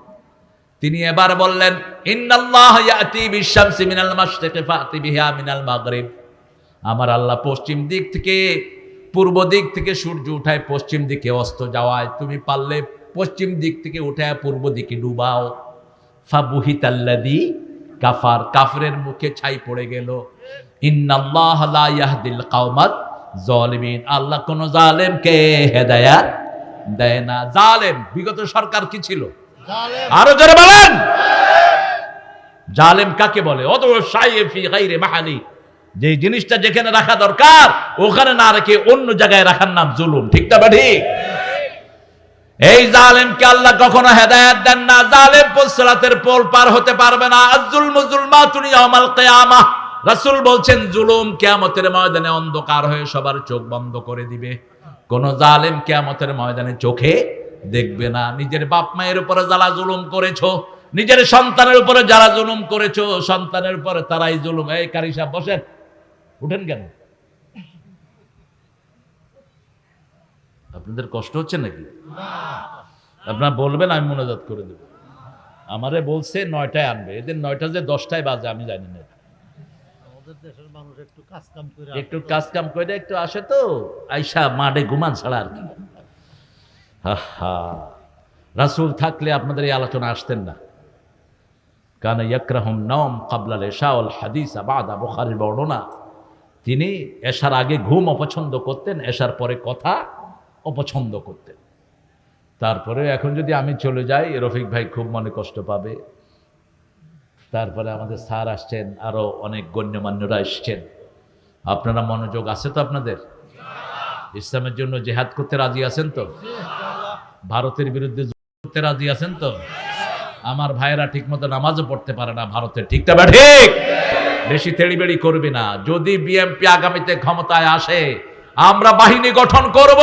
তিনি এবার বললেন, ইন্নাল্লাহ ইয়াতি বিশ-শামসি মিনাল মাশরিকি ফাতি বিহা মিনাল মাগরিব, আমার আল্লাহ পশ্চিম দিক থেকে, পূর্ব দিক থেকে সূর্য উঠায়, পশ্চিম দিকে অস্ত যাওয়ায়, তুমি পারলে পশ্চিম দিক থেকে উঠায় পূর্ব দিকে ডুবাও। ফাবুহিতাল্লাযী কাফার, কাফেরের মুখে ছাই পড়ে গেল। ইন্নাল্লাহ লা ইয়াহদিল কওমাজ জালিমিন, আল্লাহ কোন জালেমকে হেদায়েত দেয় না। জালেম বিগত সরকার কি ছিল? আরো জোরে বলেন, জালেম কাকে বলে? অদউ শাইএ ফি গায়রি মাহালি, যে জিনিসটা যেখানে রাখা দরকার ওখানে না রেখে অন্য জায়গায় রাখার নাম জুলুম, ঠিক না ঠিক? এই জালেমকে আল্লাহ কখনো হেদায়েত দেন না। জালেম পুসরাতের পোল পার হতে পারবে না। আয-যুলমু যুলমাতুন ইয়াউমাল কিয়ামাহ, রাসূল বলছেন জুলুম কিয়ামতের ময়দানে অন্ধকার হয়ে সবার চোখ বন্ধ করে দিবে। কোন জালেম কিয়ামতের ময়দানে চোখে দেখবে না। নিজের বাপ মায়ের উপরে যারা জুলুম করেছো, নিজের সন্তানের উপরে যারা জুলুম করেছো, সন্তানের উপরে তারাই জুলুম। এই কারি সাহেব বসেন, উঠেন কেন? আপনাদের কষ্ট হচ্ছে নাকি? আপনারা বলবেন, আমি মোনাজাত করে দেব। আমারে বলছে 9টায় আনবে, এদের 9টা যে 10টায় বাজে আমি জানি না। দেশের মানুষ একটু কাজ কাম করে একটু আসে তো, আইসা মাঠে ঘুমান ছাড়া আর কি। রাসূল থাকলে আপনাদের এই আলোচনা আসতেন না। কানা ইয়াকরাহুন নাওম ক্বাবলাল ইশা ওয়াল হাদিস বাদা, বুখারীর বর্ণনা। তিনি এশার আগে ঘুম অপছন্দ করতেন, এশার পরে কথা অপছন্দ করতেন। তারপরে এখন যদি আমি চলে যাই, রফিক ভাই খুব মনে কষ্ট পাবে। তারপরে আমাদের স্যার আসছেন, আরো অনেক গণ্যমান্যরা এসছেন। আপনারা মনোযোগ আছে তো আপনাদের? ইসলামের জন্য জিহাদ করতে রাজি আছেন তো? ভারতের বিরুদ্ধে করতে রাজি আছেন তো? আমার ভাইয়েরা ঠিকমতো নামাজও পড়তে পারে না ভারতে, ঠিক না ঠিক? বেশি তেড়িবেড়ি করবে না। যদি বিএনপি আগামীতে ক্ষমতায় আসে, আমরা বাহিনী গঠন করব,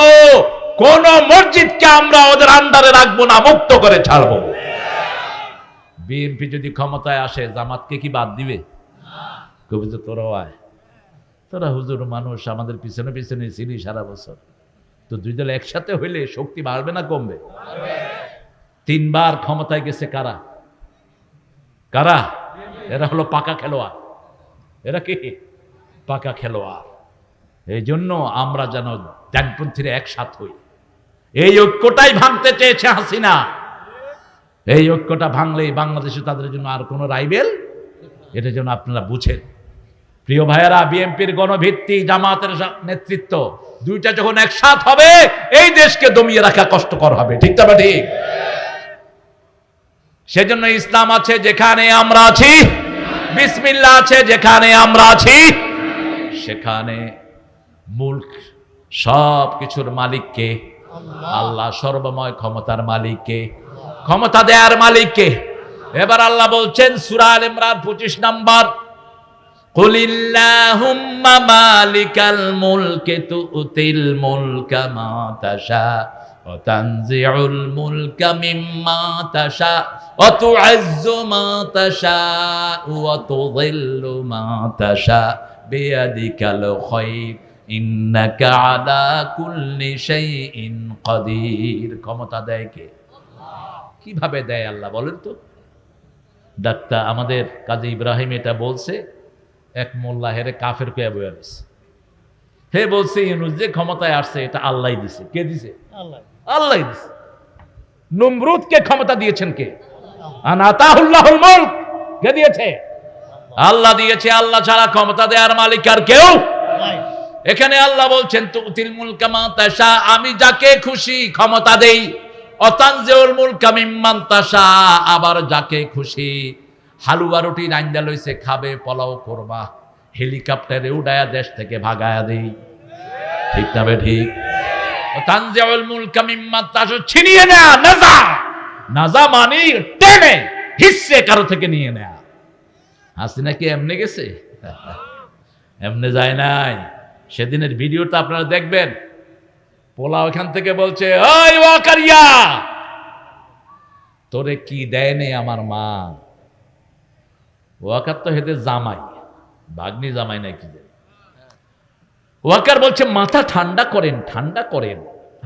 কোন মসজিদকে আমরা ওদের আন্ডারে রাখবো না, মুক্ত করে ছাড়বো। বিএনপি যদি ক্ষমতায় আসে, জামাতকে কি বাদ দিবে? কবি তো তোরাও আয়, তোরা হুজুর মানুষ, আমাদের পিছনে পিছনে ছিলি সারা বছর। তো 2 দল একসাথে হইলে শক্তি বাড়বে না কমবে? 3 বার ক্ষমতায় গেছে কারা? কারা? এরা হলো পাকা খেলোয়াড়। এরা কি? পাকা খেলোয়াড়। এই জন্য আমরা যেন ডানপন্থীরা একসাথ হই। এই ঐক্যটাই ভাঙতে চেয়েছে হাসিনা। এই ঐক্যটা ভাঙলেই বাংলাদেশে তাদের জন্য আর কোনো রাইভেল, এটা যেন আপনারা বুঝেন। প্রিয় ভাইয়েরা, বিএনপির গণভিত্তি, জামাতের নেতৃত্ব, 2টা যখন একসাথ হবে, এই দেশকে দমিয়ে রাখা কষ্টকর হবে, ঠিক না ঠিক? সেজন্য ইসলাম আছে যেখানে আমরা আছি, বিসমিল্লাহ আছে যেখানে আমরা আছি, সেখানে মুলক সব কিছুর মালিককে? আল্লাহ। সর্বময় ক্ষমতার মালিককে? ক্ষমতা দেয়ার মালিককে? এবার আল্লাহ বলছেন সূরা আল ইমরান 25 নম্বর, কুলিল্লাহুম্মা মালিকাল মুলকি তুতিল মুলকা মা তাশা ওয়া তানজিউল মুলকা মিম্মা তাশা ওয়া তু'আজ্জু মা তাশা ওয়া তুযিল্লু মা তাশা বিয়াদিকাল খায়র ইন্নাকা আলা কুল্লি শাইইন কাদির। ক্ষমতা দেয় কে? কিভাবে দেয় আল্লাহ বলেন তো? ডাক্তার আমাদের কাজী ইব্রাহিম এটা বলছে, এক মোল্লা হেরে কাফের কয়ে বয়ে দিছে। হে বলছে ইউনুস যে ক্ষমতায় আসছে এটা আল্লাহ দিছে। কে দিছে? আল্লাহ দিছে। নমরুদকে ক্ষমতা দিয়েছেন কে? আনাতাহুল্লাহুল মুলক। কে দিয়েছে? আল্লাহ দিয়েছে। আল্লাহ ছাড়া ক্ষমতা দেওয়ার মালিক আর কেউ নাই। এখানে আল্লাহ বলছেন তুতিল মুলকা মা তাশা, আমি যাকে খুশি ক্ষমতা দেই। অতানজিউল মুলকা মিম্মান তাশা, আবার যাকে খুশি হালুয়া রুটি রাইন্দা লইছে খাবে, পোলাও করবা, হেলিকপ্টারে উড়ায়া দেশ থেকে ভাগায়া দেই। ঠিক না বে ঠিক? অতানজিউল মুলকা মিম্মান তাশা, ছিনিয়ে নেয়া, নাজা। নাজা মানে টেনে হিস্সে কারো থেকে নিয়ে নেয়া। হাসিনা কি এমনি গেছে? এমনি যায় নাই। সেদিনের ভিডিওটা আপনারা দেখবেন, পোলা ওখান থেকে বলছে, ওই ওয়াকারিয়া তোরে কি দেয়নি আমার মা। ওয়াকার তো হেদের জামাই, ভাগ্নি জামাই নাকি। ওয়াকার বলছে মাথা ঠান্ডা করেন, ঠান্ডা করেন।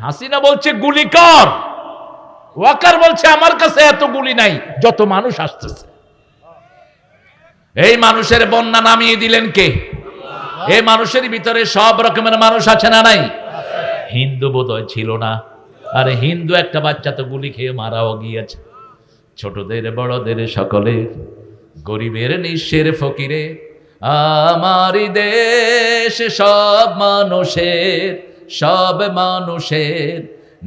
হাসিনা বলছে গুলি কর। ওয়াকার বলছে আমার কাছে এত গুলি নাই যত মানুষ আসতেছে। এই মানুষের বন্যা নামিয়ে দিলেন কে? এই মানুষের ভিতরে সব রকমের মানুষ আছে না নাই? হিন্দু বোধহয় ছিল না। আরে হিন্দু একটা বাচ্চা তো গুলি খেয়ে মারাও গিয়েছে। ছোটদের বড়দের সকলের, গরিবের নিঃস্বের ফকিরে, আমারই দেশ সব মানুষের, সব মানুষের,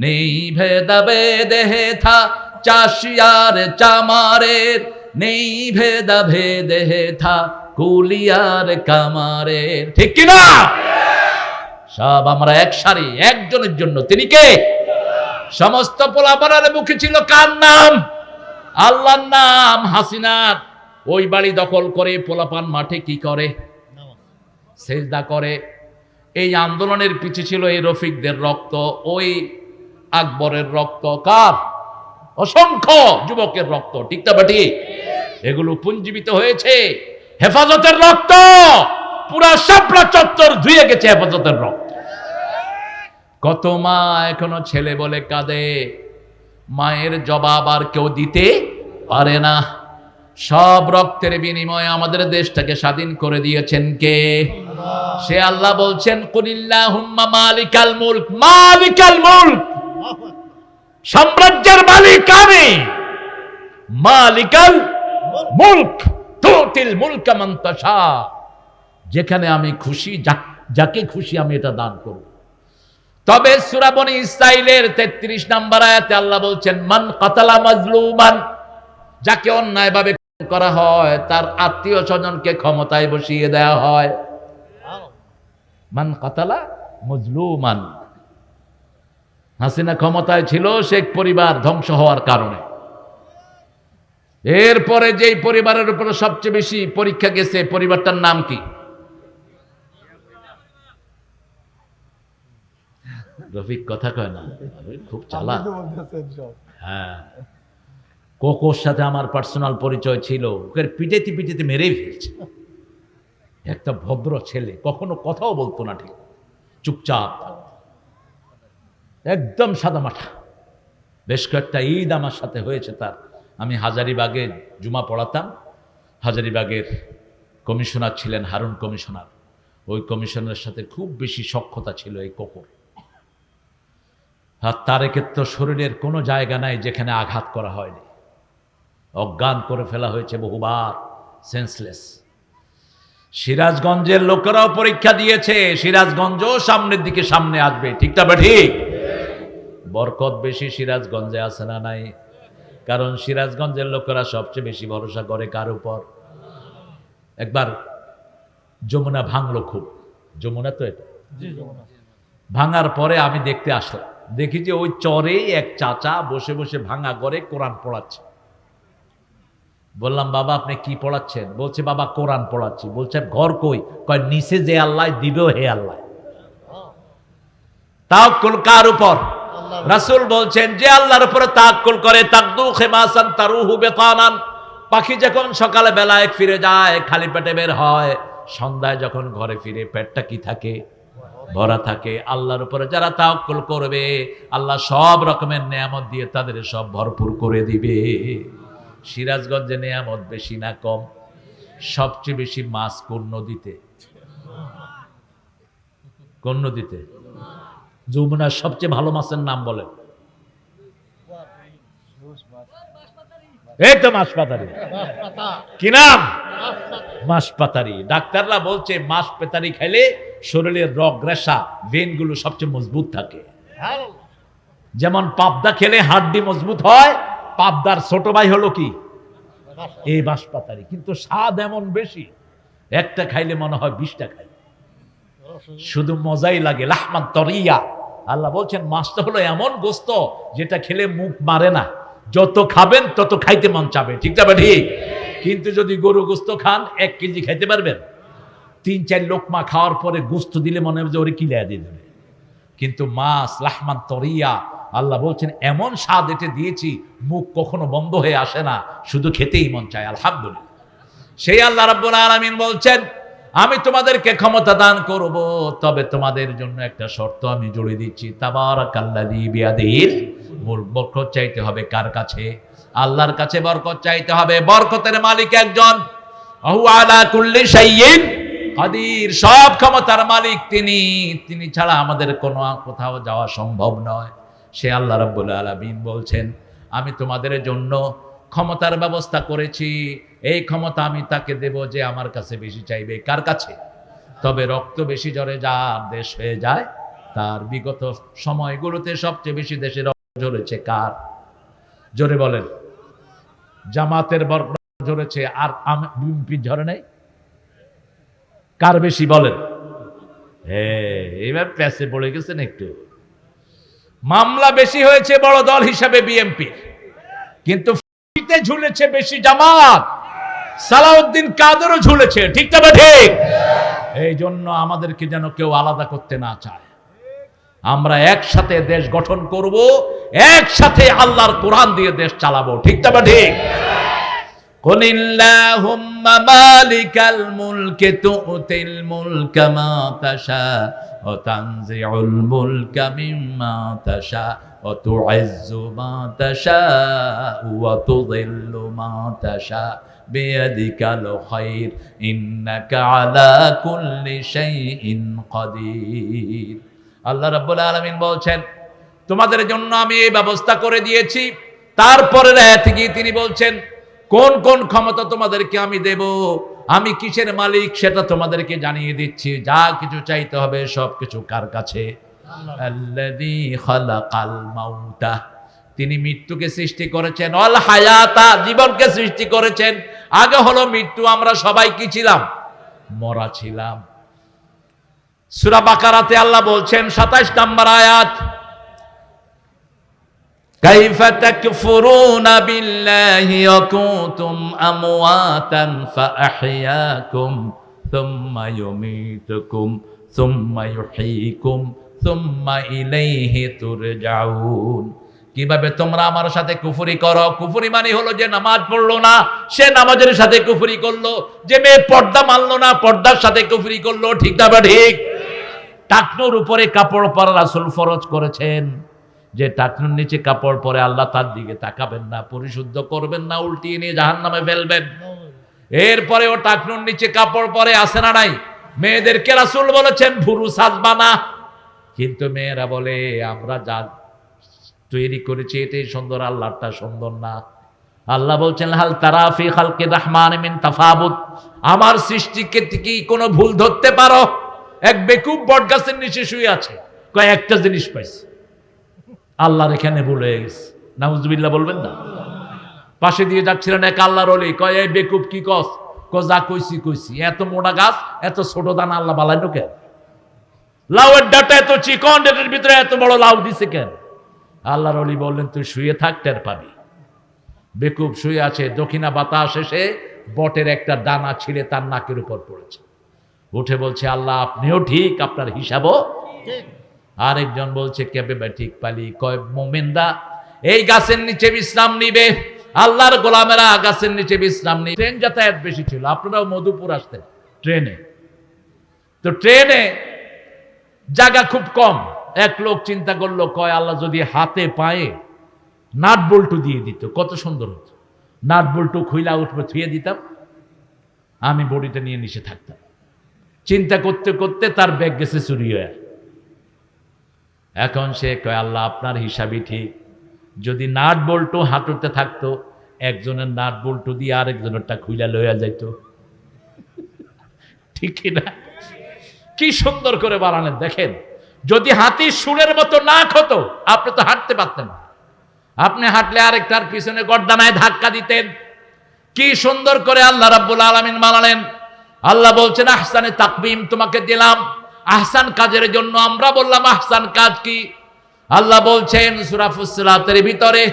নেই ভেদাভেদ হেথা চাষি আর চামারের, নেই ভেদাভেদ হেথা কুলিয়ার কামারের। ঠিক কিনা? সব আমরা এক সারি, একজনের জন্য। তিনি কে? সমস্ত পোলাপাড়ার মুখে ছিল কার নাম? আল্লাহর নাম। হাসিনার ওই বাড়ি দখল করে পোলাপান মাঠে কি করে? সেজদা করে। এই আন্দোলনের পিছে ছিল এই রফিকদের রক্ত, ওই আকবরের রক্ত, কার? অসংখ্য যুবকের রক্ত। ঠিক না বেটি? এগুলো পুঞ্জীবিত হয়েছে হেফাজতের রক্ত। পুরা শাপলা চত্বর ধুয়ে গেছে হেফাজতের রক্ত। কত মা এখনো ছেলে বলে কাঁদে, মায়ের জবাব আর কেউ দিতে পারে না। সব রক্তের বিনিময়ে আমাদের দেশটাকে স্বাধীন করে দিয়েছেন কে? সে আল্লাহ বলছেন কুলিল্লাহুম্মা মালিকাল মুলক। মালিকাল মুলক, সাম্রাজ্যের মালিক আমি। মালিকাল মুলক তুতিল মুলকা মান তাশা, যেখানে আমি খুশি যাকে খুশি আমি এটা দান করব। তবে সূরা বনী ইসরাঈলের 33 নম্বর আয়াতে আল্লাহ বলছেন মান কাতালা মাজলুমান, যাকে অন্যায়ভাবে করা হয় তার আত্মীয় স্বজনকে ক্ষমতায় বসিয়ে দেওয়া হয়। মান কাতালা মাজলুমান। হাসিনা ক্ষমতায় ছিল, শেখ পরিবার ধ্বংস হওয়ার কারণে। এরপরে যেই পরিবারের উপরে সবচেয়ে বেশি পরীক্ষা গেছে, পরিবারটার নাম কি? রফিক কথা কয় না, খুব চালাক। হ্যাঁ, কোকোর সাথে আমার পার্সোনাল পরিচয় ছিল। ওকে পিটেতে পিটেতে মেরেই ফেলছে। একটা ভদ্র ছেলে, কখনো কথাও বলতো না, ঠিক চুপচাপ, একদম সাদামাঠা। বেশ কয়েকটা ঈদ আমার সাথে হয়েছে তার। আমি হাজারীবাগে জুমা পড়াতাম। হাজারীবাগের কমিশনার ছিলেন হারুন কমিশনার। ওই কমিশনারের সাথে খুব বেশি সখ্যতা ছিল এই কোকোর। আর তারেকের তো শরীরের কোনো জায়গা নাই যেখানে আঘাত করা হয়নি। অজ্ঞান করে ফেলা হয়েছে বহুবার, সেন্সলেস। সিরাজগঞ্জের লোকেরাও পরীক্ষা দিয়েছে, সিরাজগঞ্জও সামনের দিকে সামনে আসবে। ঠিক না ঠিক? বরকত বেশি সিরাজগঞ্জে আছে না নাই? কারণ সিরাজগঞ্জের লোকেরা সবচেয়ে বেশি ভরসা করে কার উপর? একবার যমুনা ভাঙলো খুব। যমুনা তো এটা, ভাঙার পরে আমি দেখতে আসলাম, দেখি যে ওই চরে এক চাচা বসে বসে ভাঙা ঘরে কোরআন পড়াচ্ছে। বললাম, বাবা আপনি কি পড়াচ্ছেন? বলছে, বাবা কোরআন পড়াচ্ছি। বলছে, ঘর কই? কয়, নিচে যে আল্লাহ দিবেও হে আল্লাহ। তাওয়াক্কুল কার উপর? রাসূল বলছেন, যে আল্লাহর উপরে তাওয়াক্কুল করে, তাকদু খিমাসান তারুহু বিতানান, পাখি যখন সকালে বেলায় ফিরে যায় খালি পেটে বের হয়, সন্ধ্যায় যখন ঘরে ফিরে পেটটা কি থাকে? ভরা থাকে। আল্লাহর উপরে যারা তাওয়াক্কুল করবে, আল্লাহ সব রকমের নেয়ামত দিয়ে তাদের সব ভরপুর করে দিবে। সিরাজগঞ্জে নেয়ামত বেশি না কম? সবচেয়ে বেশি মাছ কোন নদীতে? কোন নদীতে? যমুনার সবচেয়ে ভালো মাছের নাম বলেন। এই তো মাছপাতারি। কি নাম? মাছপাতারি। ডাক্তাররা বলছে মাছ পেতারি খাইলে শরীরের রগ রেশা ভেনগুলো সবচেয়ে মজবুত থাকে। যেমন পাবদা খেলে হাড্ডি মজবুত হয়, পাবদার ছোট ভাই হলো কি? এই মাছপাতারি। কিন্তু স্বাদ এমন বেশি, একটা খাইলে মনে হয় 20টা খাই, শুধু মজাই লাগে। লাহমান তরিয়া। আল্লাহ বলছেন মাছটা হলো এমন গোস্ত যেটা খেলে মুখ মারে না, যত খাবেন তত খাইতে মন চাবে। ঠিক না ঠিক? কিন্তু যদি গরু গোস্ত খান 1 কেজি খাইতে পারবেন? 3-4 লোকমা খাওয়ার পরে গোস্ত দিলে মনে হবে যে ওরে কিলা দিয়ে দেবে। কিন্তু মাছ লাহমান তরিয়া, আল্লাহ বলছেন এমন স্বাদ এতে দিয়েছি মুখ কখনো বন্ধ হয়ে আসে না, শুধু খেতেই মন চায়। আলহামদুলিল্লাহ। সেই আল্লাহ রাব্বুল আলামিন বলছেন, আমি তোমাদেরকে ক্ষমতা দান করব, তবে তোমাদের জন্য একটা শর্ত আমি জুড়ে দিচ্ছি। তাবারাকাল্লাযী বিয়াদিহিল মুলক। বরকত চাইতে হবে কার কাছে? আল্লাহর কাছে বরকত চাইতে হবে। বরকতের মালিক একজন, ওয়া আলা কুল্লি শাইইন কাদির। সব ক্ষমতার মালিক তিনি। তিনি ছাড়া আমাদের কোনো কোথাও যাওয়া সম্ভব নয়। সে আল্লাহ রাব্বুল আলামিন বলছেন, আমি তোমাদের জন্য ক্ষমতার ব্যবস্থা করেছি। এই ক্ষমতা আমি তাকে দেব যে আমার কাছে বেশি চাইবে। কার কাছে? তবে রক্ত বেশি ঝরে যার দেশ হয়ে যায় তার। বিগত সময়গুলোতে সবচেয়ে বেশি দেশে রক্ত ঝরেছে কার? জোরে বলেন। জামাতের বরকত ঝরেছে, আর বিএনপি ঝরে নাই। কার বেশি বলেন? এবার প্যাসে পড়ে গেছেন একটু। মামলা বেশি হয়েছে বড় দল হিসাবে বিএনপির, কিন্তু ঝুলেছে বেশি জামাত। সালাউদ্দিন কাদেরও ঝুলেছে। ঠিক না ঠিক? এই জন্য আমাদেরকে যেন কেউ আলাদা করতে না চায়। আমরা একসাথে দেশ গঠন করব, একসাথে আল্লাহর কোরআন দিয়ে দেশ চালাবো। ঠিক না ঠিক? কুলিল্লাহুম্মা মালিকাল মুলকি তুতিল মুলকা মা তাশা ওয়া তানজিউল মুলকা মিম্মা তাশা ওয়া তুইজ্জু মা তাশা ওয়া তুযিল্লু মা তাশা বিয়াদিকাল খায়র ইন্নাকা আলা কুল্লি শাইইন কাদির। আল্লাহ রাব্বুল আলামিন বলছেন, তোমাদের জন্য আমি এই ব্যবস্থা করে দিয়েছি। তারপরের আয়াতে গিয়ে তিনি বলছেন, কোন কোন ক্ষমতা তোমাদেরকে আমি দেব, আমি কিসের মালিক সেটা তোমাদেরকে জানিয়ে দিচ্ছি। যা কিছু চাইতে হবে সবকিছু কার কাছে? আল্লাযী খালাকাল মাউতা। তিনি মৃত্যুকে সৃষ্টি করেছেন, অল হায়াতা, জীবনকে সৃষ্টি করেছেন। আগে হলো মৃত্যু। আমরা সবাই কি ছিলাম? মরা ছিলাম। সূরা বাকারাতে আল্লাহ বলছেন 27 নম্বর আয়াত, কাইফা তাকফুরুনা বিল্লাহি ওয়া কুনতুম আমওয়াতান ফাআহইয়াকুম সুম্মা ইউমীতুকুম সুম্মা ইউহয়ীকুম সুম্মা ইলাইহি তুরজাউন। কিভাবে তোমরা আমার সাথে কুফরি করো? কুফরি মানে হলো যে নামাজ পড়লো না, সে নামাজের সাথে কুফরি করলো। যে মেয়ে পর্দা মানলো না, পর্দার সাথে কুফরি করলো। ঠিক না ঠিক? টাকনুর উপরে কাপড় পরা রাসূল ফরজ করেছেন, যে টাকনুর নিচে কাপড় পরে আল্লাহ তার দিকে তাকাবেন না, পরিশুদ্ধ করবেন না, উল্টিয়ে নিয়ে জাহান্নামে ফেলবেন। এরপরে ও টাকনুর নিচে কাপড় পরে আসে না নাই? মেয়েদেরকে রাসূল বলেছেন ভুরু সাজবা না। কিন্তু মেয়েরা বলে আমরা যা তৈরি করেছি এটাই সুন্দর, আল্লাহটা সুন্দর না। আল্লাহ বলছেন, হাল তারা ফি খালকি রাহমান মিন তাফাবুত। আমার সৃষ্টিকে কি কোনো ভুল ধরতে পারো? এক বেকুব বটগাছের নিচে শুয়ে আছে, কয় একটা জিনিস পাইছে, আল্লাহর এখানে ভুল হয়ে গেছে। নাউজুবিল্লাহ বলবেন না? পাশে দিয়ে যাচ্ছিলেন এক আল্লাহর ওলি, কয় এই বেকুব কি কস? যা কইছি কইছি, এত মোটা গাছ এত ছোট দানা আল্লাহ বালাইলো কেন? লাউয়ের ডাটা এত চিকন, ডাটার ভিতরে এত বড় লাউ দিছে কেন? আল্লাহর ওলি বললেন তুই শুয়ে থাক, টের পাবি। বেকুব শুয়ে আছে, দক্ষিণা বাতাস এসে বটের একটা দানা ছিঁড়ে তার নাকের উপর পড়েছে। উঠে বলছে আল্লাহ আপনিও ঠিক, আপনার হিসাবও ঠিক। আরেকজন বলছে কেবে বা ঠিক পালি? কয় মোমেনরা এই গাছের নিচে বিশ্রাম নিবে, আল্লাহর গোলামেরা গাছের নিচে বিশ্রাম নিবে। ট্রেন যাতায়াত বেশি ছিল, আপনারাও মধুপুর আসতেন ট্রেনে, তো ট্রেনে জায়গা খুব কম। এক লোক চিন্তা করলো, কয় আল্লাহ যদি হাতে পায়ে নাট বল্টু দিয়ে দিত কত সুন্দর হতো, নাট বল্টু খুইলা উঠবে থুয়ে দিতাম, আমি বডিটা নিয়ে নিচে থাকতাম। চিন্তা করতে করতে তার ব্যাগ গেছে চুরি হয়ে। এখন সে কয় আল্লাহ আপনার হিসাবই ঠিক, যদি নাট বল্টু হাঁটুতে থাকতো, একজনের নাট বল্টু দিয়ে আরেকজনেরটা খুইলা লইয়া যাইতো। ঠিক না? কি সুন্দর করে বানালেন দেখেন। যদি হাতির সুরের মতো নাক হতো, আপনি তো হাঁটতে পারতেন না। আপনি হাঁটলে আরেকটার পিছনে গর্দানায় ধাক্কা দিতেন। কি সুন্দর করে আল্লাহ রাব্বুল আলামিন বানালেন। আল্লাহ বলছেন আহসানে তাকবীম তোমাকে দিলাম, আহসান কাজের জন্য। আমরা বললাম আহসান কাজ কি? আল্লাহ বলছেন সূরা ফুসসিলাতের ভিতরে,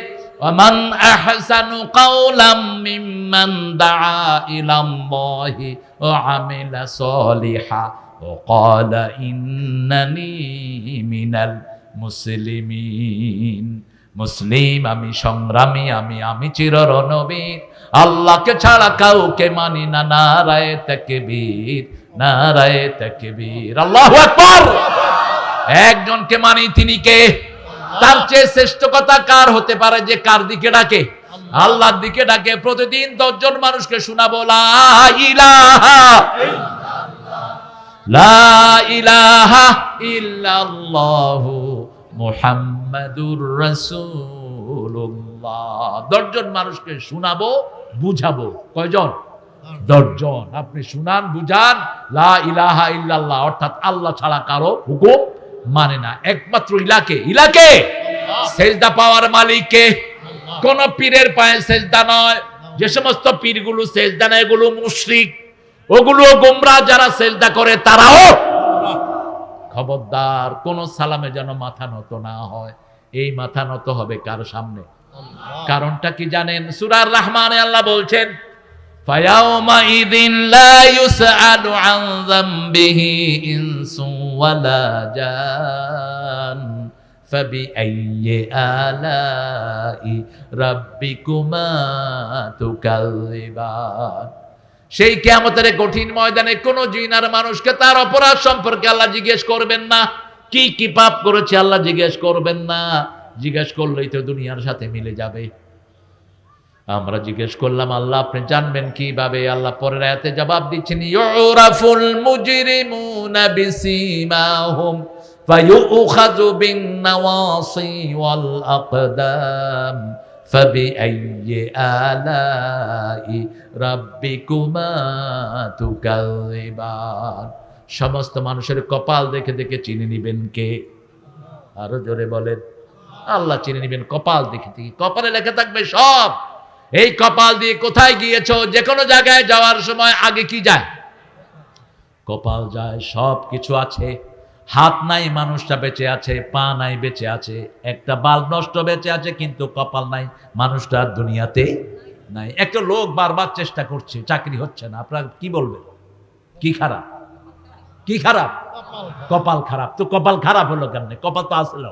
ওয়ামান আহসানু কাওলাম মিম্মান দাআ ইলাল্লাহি ওয়া আমিলা সলিহা ওয়া ক্বালা ইন্নানি মিনাল মুসলিমিন। মুসলিম আমি, সংগ্রামী আমি চিররণবীর, আল্লাহকে ছাড়া কাউকে মানি না। নারায়ে তাকবীর, নারায়ে তাকবীর, আল্লাহু আকবার। একজনকে মানি, তিনি কে? তার চেয়ে শ্রেষ্ঠ কথা কার হতে পারে যে কার দিকে ডাকে? আল্লাহর দিকে ডাকে। প্রতিদিন 10 জন মানুষকে শোনাবো লা ইলাহা ইল্লাল্লাহ, লা ইলাহা ইল্লাল্লাহু মুহাম্মাদুর রাসূলুল্লাহ। 10 জন মানুষকে শোনাবো, বুঝাবো। কয়জন? 10 জন। আপনি শুনান, বুঝান লা ইলাহা ইল্লাল্লাহ, অর্থাৎ আল্লাহ ছাড়া কারো হুকুম মানে না। একমাত্র ইলাকে সেজদা পাওয়ার মালিককে। কোন পীরের পায়ে সেজদা নয়। যে সমস্ত পীরগুলো সেজদা নেয় এগুলো মুশরিক, ওগুলো গোমরাহ। যারা সেজদা করে তারাও। খবরদার কোন সালামে যেন মাথা নত না হয়। এই মাথা নত হবে কার সামনে? কারণটা কি জানেন? সূরা রহমানে আল্লাহ বলছেন ফায়াউমা ইযিন লা ইউসআলু আন যামবিহি ইনসুন ওয়ালা জান ফাবিআইয়ি আলাই রাব্বিকুমা তুকাযযিবান। সেই কিয়ামতের কঠিন ময়দানে কোন জিন আর মানুষকে তার অপরাধ সম্পর্কে আল্লাহ জিজ্ঞেস করবেন না। কি কি পাপ করেছে আল্লাহ জিজ্ঞেস করবেন না। জিজ্ঞেস করলেই তো দুনিয়ার সাথে মিলে যাবে। আমরা জিজ্ঞেস করলাম আল্লাহ আপনি জানবেন কিভাবে? আল্লাহ পরের আয়াতে জবাব দিচ্ছেন ইউরাফুল মুজরিমুনা বিসিমাহুম ফায়ুখাযু বিন নাওয়াসি ওয়াল আকদাম ফাবিআইয়ি আলাই রাব্বিকুমা তুকাযযিবান। সমস্ত মানুষের কপাল দেখে দেখে চিনে নিবেন কে? আরো জোরে বলেন। আল্লাহ চিনে নিবেন কপাল দেখে দেখে। কপালে লেখা থাকবে সব। এই কপাল দিয়ে কোথায় গিয়েছো? যে কোনো জায়গায় যাওয়ার সময় আগে কি যায়? কপাল যায়। সব কিছু আছে। হাত নাই, মানুষটা বেঁচে আছে। পা নাই, বেঁচে আছে। একটা বাল্ব নষ্ট, বেঁচে আছে, কিন্তু কপাল নাই, মানুষটা দুনিয়াতে নাই। একটা লোক বারবার চেষ্টা করছে, চাকরি হচ্ছে না। আপনারা কি বলবেন? কি খারাপ? কি খারাপ? কপাল খারাপ। তো কপাল খারাপ হলো কেন? কপাল তো আসলো।